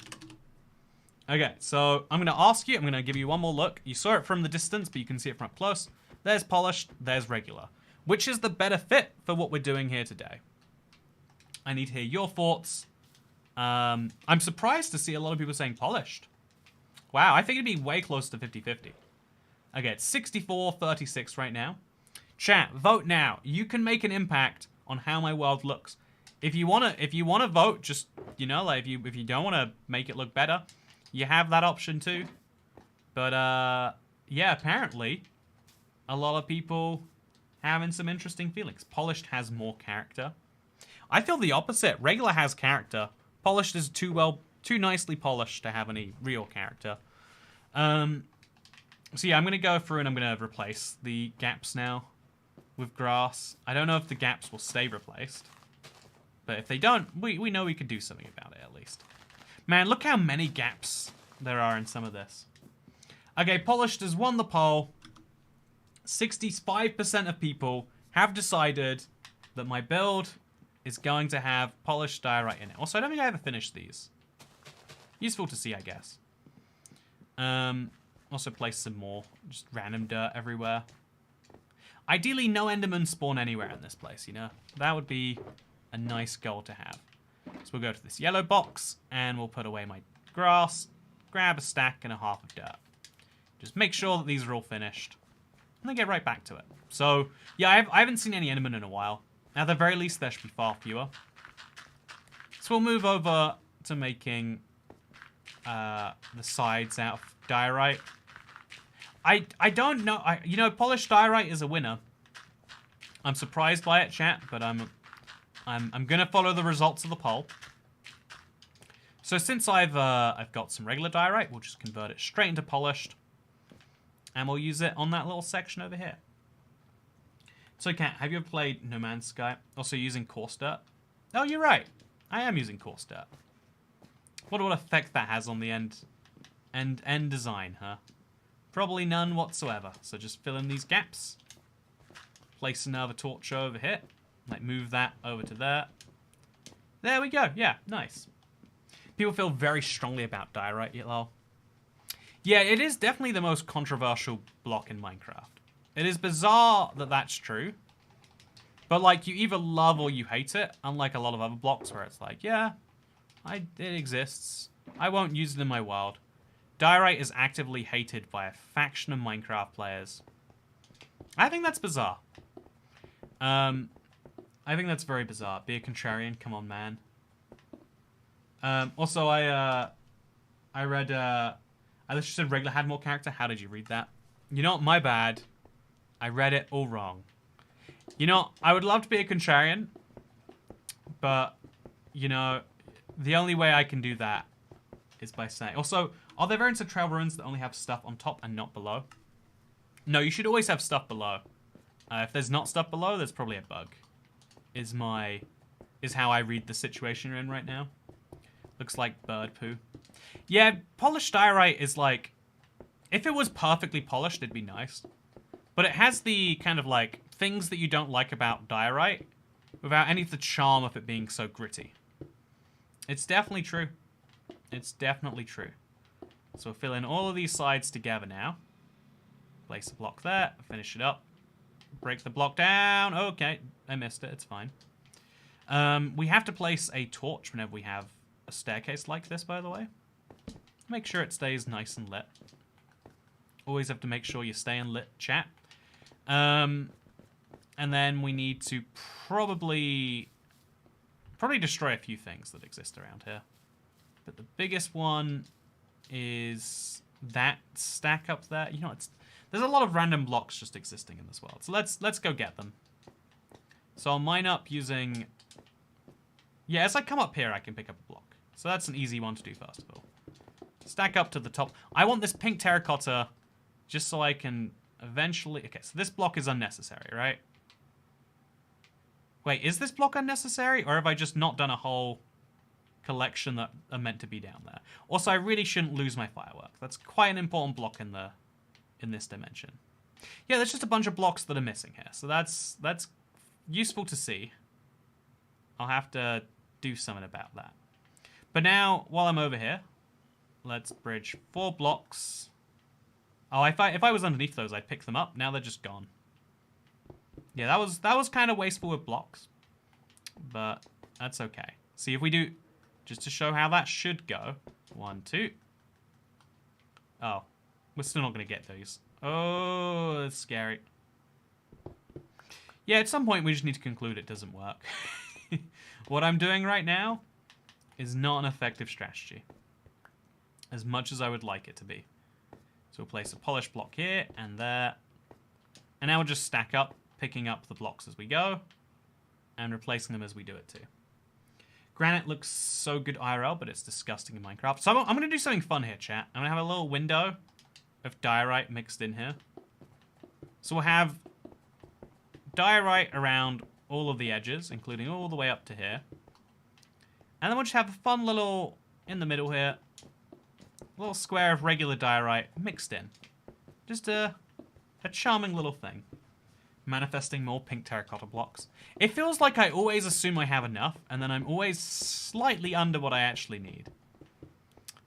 Okay, so I'm going to ask you, I'm going to give you one more look. You saw it from the distance, but you can see it from up close. There's polished, there's regular. Which is the better fit for what we're doing here today? I need to hear your thoughts. I'm surprised to see a lot of people saying polished. Wow, I think it'd be way close to 50-50. Okay, it's 64-36 right now. Chat, vote now. You can make an impact on how my world looks. If you wanna vote, just, you know, like if you don't wanna make it look better, you have that option too. But yeah, apparently a lot of people having some interesting feelings. Polished has more character. I feel the opposite. Regular has character. Polished is too nicely polished to have any real character. So yeah, I'm going to go through and I'm going to replace the gaps now with grass. I don't know if the gaps will stay replaced. But if they don't, we know we could do something about it at least. Man, look how many gaps there are in some of this. Okay, polished has won the poll. 65% of people have decided that my build is going to have polished diorite in it. Also, I don't think I ever finished these. Useful to see, I guess. Also place some more just random dirt everywhere. Ideally, no endermen spawn anywhere in this place, you know? That would be a nice goal to have. So we'll go to this yellow box, and we'll put away my grass, grab a stack and a half of dirt. Just make sure that these are all finished, and then get right back to it. So, yeah, I haven't seen any endermen in a while. At the very least, there should be far fewer. So we'll move over to making the sides out of diorite. I don't know. You know, polished diorite is a winner. I'm surprised by it, chat, but I'm I'm gonna follow the results of the poll. So since I've got some regular diorite, we'll just convert it straight into polished, and we'll use it on that little section over here. So, Kat, have you ever played No Man's Sky? Also using coarse dirt? Oh, you're right. I am using coarse dirt. What effect that has on the end design, huh? Probably none whatsoever. So just fill in these gaps. Place another torch over here. Like move that over to there. There we go. Yeah, nice. People feel very strongly about diorite, lol. Yeah, it is definitely the most controversial block in Minecraft. It is bizarre that that's true. But, like, you either love or you hate it, unlike a lot of other blocks where it's like, yeah, it exists. I won't use it in my world. Diorite is actively hated by a faction of Minecraft players. I think that's bizarre. I think that's very bizarre. Be a contrarian, come on, man. Also, I read, I literally said regular had more character. How did you read that? You know what? My bad. I read it all wrong. You know, I would love to be a contrarian, but, you know, the only way I can do that is by saying... Also, are there variants of travel runes that only have stuff on top and not below? No, you should always have stuff below. If there's not stuff below, there's probably a bug. Is how I read the situation you're in right now. Looks like bird poo. Yeah, polished diorite is like... If it was perfectly polished, it'd be nice. But it has the kind of like things that you don't like about diorite without any of the charm of it being so gritty. It's definitely true. It's definitely true. So we'll fill in all of these sides together now. Place a block there. Finish it up. Break the block down. Okay, I missed it. It's fine. We have to place a torch whenever we have a staircase like this, by the way. Make sure it stays nice and lit. Always have to make sure you stay in lit, chat. And then we need to probably destroy a few things that exist around here. But the biggest one is that stack up there. You know, there's a lot of random blocks just existing in this world. So let's go get them. So I'll mine up using... Yeah, as I come up here, I can pick up a block. So that's an easy one to do first of all. Stack up to the top. I want this pink terracotta just so I can eventually... Okay, so this block is unnecessary, right? Wait, is this block unnecessary? Or have I just not done a whole collection that are meant to be down there? Also, I really shouldn't lose my firework. That's quite an important block in this dimension. Yeah, there's just a bunch of blocks that are missing here. So that's useful to see. I'll have to do something about that. But now, while I'm over here, let's bridge 4 blocks. Oh, if I was underneath those, I'd pick them up. Now they're just gone. Yeah, that was kind of wasteful with blocks. But that's okay. See, if we do, just to show how that should go. 1, 2. Oh, we're still not going to get those. Oh, that's scary. Yeah, at some point we just need to conclude it doesn't work. What I'm doing right now is not an effective strategy. As much as I would like it to be. So we'll place a polished block here and there. And now we'll just stack up, picking up the blocks as we go. And replacing them as we do it too. Granite looks so good IRL, but it's disgusting in Minecraft. So I'm going to do something fun here, chat. I'm going to have a little window of diorite mixed in here. So we'll have diorite around all of the edges, including all the way up to here. And then we'll just have a fun little, in the middle here, little square of regular diorite mixed in. Just a charming little thing. Manifesting more pink terracotta blocks. It feels like I always assume I have enough, and then I'm always slightly under what I actually need.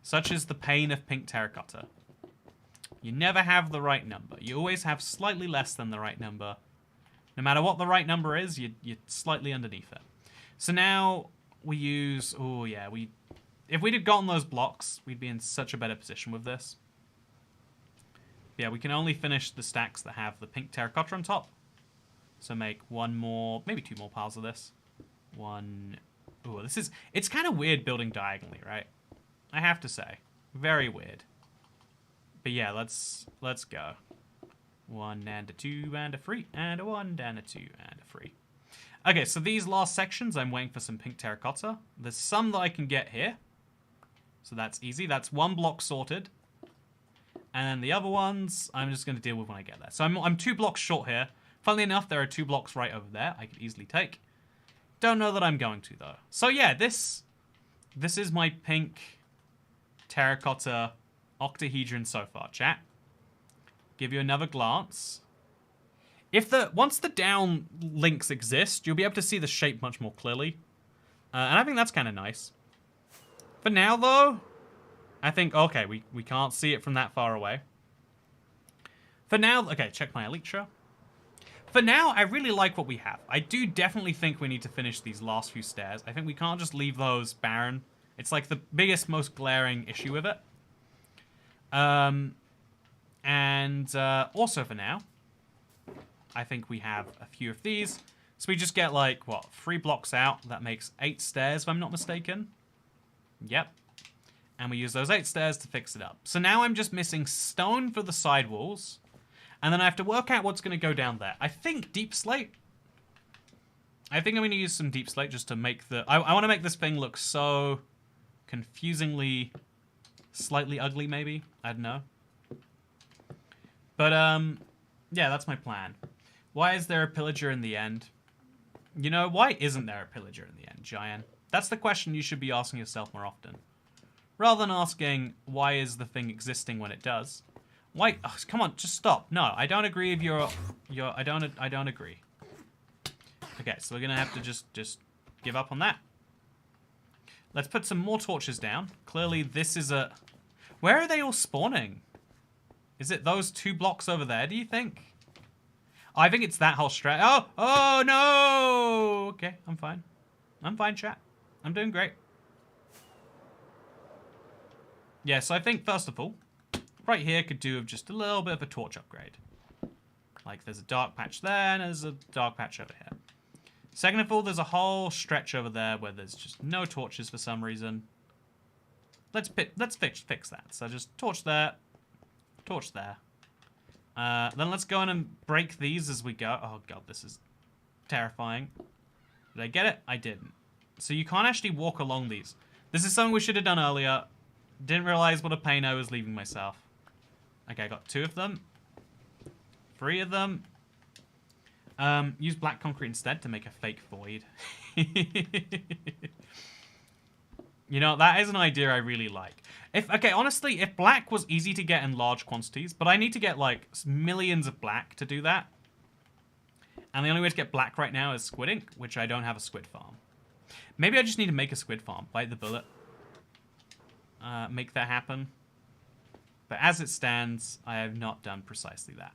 Such is the pain of pink terracotta. You never have the right number. You always have slightly less than the right number. No matter what the right number is, you're slightly underneath it. So now we use... Oh, yeah. If we'd have gotten those blocks, we'd be in such a better position with this. Yeah, we can only finish the stacks that have the pink terracotta on top. So make 1 more, maybe 2 more piles of this. 1... Ooh, this is... It's kind of weird building diagonally, right? I have to say. Very weird. But yeah, let's go. 1 and a 2 and a 3 and a 1 and a 2 and a 3. Okay, so these last sections, I'm waiting for some pink terracotta. There's some that I can get here. So that's easy. That's one block sorted. And then the other ones, I'm just going to deal with when I get there. So I'm 2 blocks short here. Funnily enough, there are 2 blocks right over there I could easily take. Don't know that I'm going to, though. So yeah, this is my pink terracotta octahedron so far, chat. Give you another glance. Once the down links exist, you'll be able to see the shape much more clearly. And I think that's kind of nice. For now, though, I think, okay, we can't see it from that far away. For now, okay, check my elytra. For now, I really like what we have. I do definitely think we need to finish these last few stairs. I think we can't just leave those barren. It's like the biggest, most glaring issue with it. Also for now, I think we have a few of these. So we just get like, what, 3 blocks out. That makes 8 stairs, if I'm not mistaken. Yep. And we use those 8 stairs to fix it up. So now I'm just missing stone for the side walls. And then I have to work out what's going to go down there. I think deep slate. I think I'm going to use some deep slate just to make the... I want to make this thing look so confusingly slightly ugly, maybe. I don't know. But, yeah, that's my plan. Why is there a pillager in the end? You know, why isn't there a pillager in the end, Giant? That's the question you should be asking yourself more often. Rather than asking, why is the thing existing when it does? Why? Oh, come on, just stop. No, I don't agree with your I don't agree. Okay, so we're gonna have to just give up on that. Let's put some more torches down. Clearly, this is a... Where are they all spawning? Is it those 2 blocks over there, do you think? I think it's that whole stretch. Oh, no! Okay, I'm fine. I'm fine, chat. I'm doing great. Yeah, so I think, first of all, right here could do with just a little bit of a torch upgrade. Like, there's a dark patch there, and there's a dark patch over here. Second of all, there's a whole stretch over there where there's just no torches for some reason. Let's fix that. So just torch there, torch there. Then let's go in and break these as we go. Oh god, this is terrifying. Did I get it? I didn't. So you can't actually walk along these. This is something we should have done earlier. Didn't realize what a pain I was leaving myself. Okay, I got 2 of them. 3 of them. Use black concrete instead to make a fake void. You know, that is an idea I really like. Okay, honestly, if black was easy to get in large quantities, but I need to get, like, millions of black to do that. And the only way to get black right now is squid ink, which I don't have a squid farm. Maybe I just need to make a squid farm. Bite the bullet. Make that happen. But as it stands, I have not done precisely that.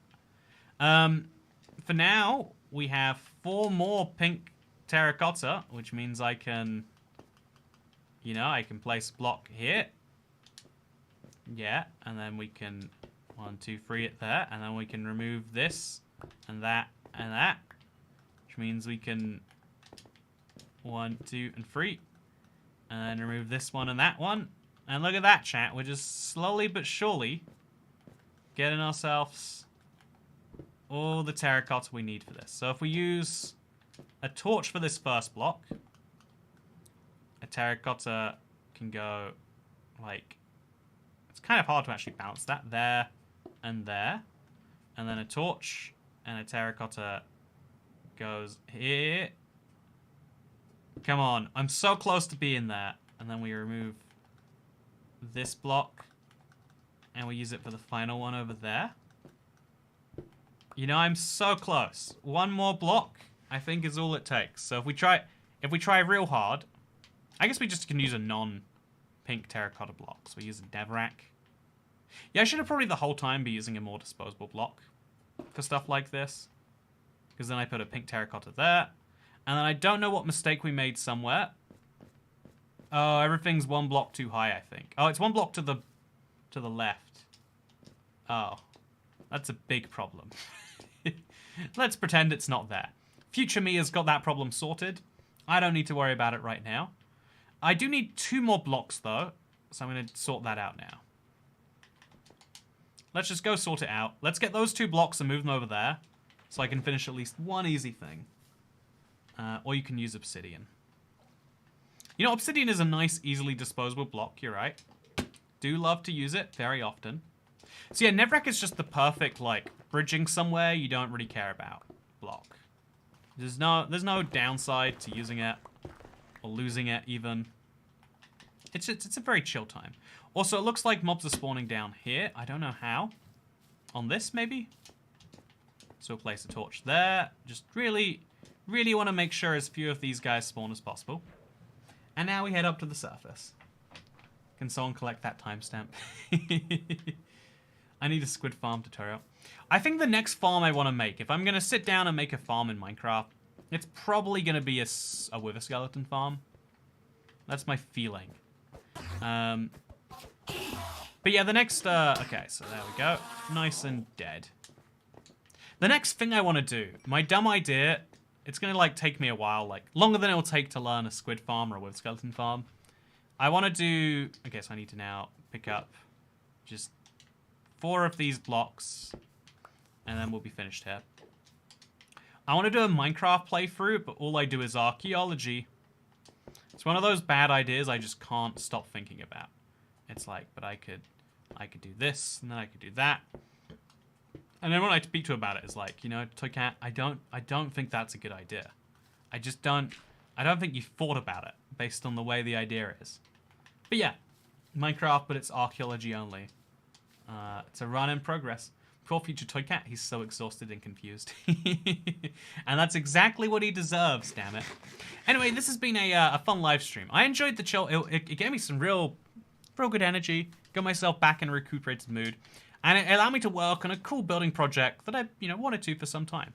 For now, we have 4 more pink terracotta, which means I can... You know, I can place a block here. Yeah, and then we can 1, 2, 3 it there, and then we can remove this and that and that, which means we can 1, 2, and 3, and then remove this one and that one. And look at that, chat. We're just slowly but surely getting ourselves all the terracotta we need for this. So if we use a torch for this first block, a terracotta can go like... It's kind of hard to actually balance that. There and there. And then a torch and a terracotta goes here. Come on. I'm so close to being there. And then we remove this block. And we use it for the final one over there. You know, I'm so close. 1 more block, I think, is all it takes. So if we try real hard... I guess we just can use a non-pink terracotta block. So we use a Devrak. Yeah, I should have probably the whole time be using a more disposable block for stuff like this. Because then I put a pink terracotta there. And then I don't know what mistake we made somewhere. Oh, everything's 1 block too high, I think. Oh, it's 1 block to the left. Oh, that's a big problem. Let's pretend it's not there. Future me has got that problem sorted. I don't need to worry about it right now. I do need 2 more blocks, though, so I'm going to sort that out now. Let's just go sort it out. Let's get those 2 blocks and move them over there, so I can finish at least 1 easy thing. Or you can use obsidian. You know, obsidian is a nice, easily disposable block, you're right. Do love to use it very often. So yeah, Nevrek is just the perfect, like, bridging somewhere you don't really care about block. There's no downside to using it, or losing it even. It's a very chill time. Also, it looks like mobs are spawning down here. I don't know how. On this, maybe? So we'll place a torch there. Just really want to make sure as few of these guys spawn as possible. And now we head up to the surface. Can someone collect that timestamp? I need a squid farm tutorial. I think the next farm I want to make, if I'm going to sit down and make a farm in Minecraft, it's probably going to be a wither skeleton farm. That's my feeling. But yeah, the next... okay, so there we go. Nice and dead. The next thing I want to do, my dumb idea, it's going to like take me a while, like longer than it will take to learn a squid farm or a wither skeleton farm. I want to do... Okay, so I need to now pick up just 4 of these blocks, and then we'll be finished here. I want to do a Minecraft playthrough, but all I do is archaeology. It's one of those bad ideas I just can't stop thinking about. It's like, but I could do this, and then I could do that. And everyone I speak to about it is like, you know, Toycat, I don't think that's a good idea. I don't think you've thought about it based on the way the idea is. But yeah, Minecraft, but it's archaeology only. It's a run in progress. Poor future Toycat, he's so exhausted and confused. And that's exactly what he deserves, damn it. Anyway, this has been a fun live stream. I enjoyed the chill. It gave me some real good energy. Got myself back in a recuperated mood. And it allowed me to work on a cool building project that I, wanted to for some time.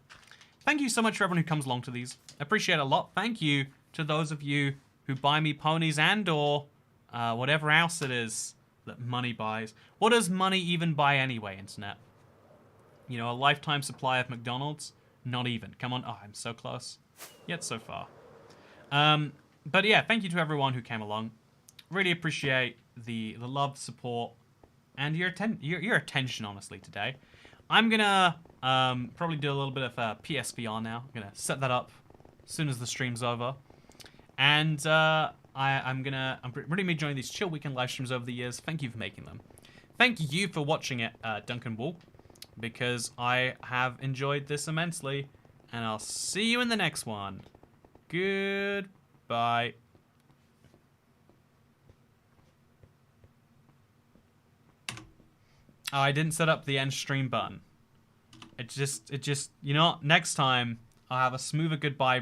Thank you so much for everyone who comes along to these. I appreciate it a lot. Thank you to those of you who buy me ponies and or whatever else it is that money buys. What does money even buy anyway, internet? You know, a lifetime supply of McDonald's? Not even. Come on. Oh, I'm so close. Yet so far. But yeah, thank you to everyone who came along. Really appreciate the love, support, and your attention, honestly, today. I'm gonna probably do a little bit of PSVR now. I'm gonna set that up as soon as the stream's over. And I'm really enjoying these chill weekend live streams over the years. Thank you for making them. Thank you for watching it, Duncan Wall, because I have enjoyed this immensely. And I'll see you in the next one. Goodbye. Oh, I didn't set up the end stream button. It just, next time I'll have a smoother goodbye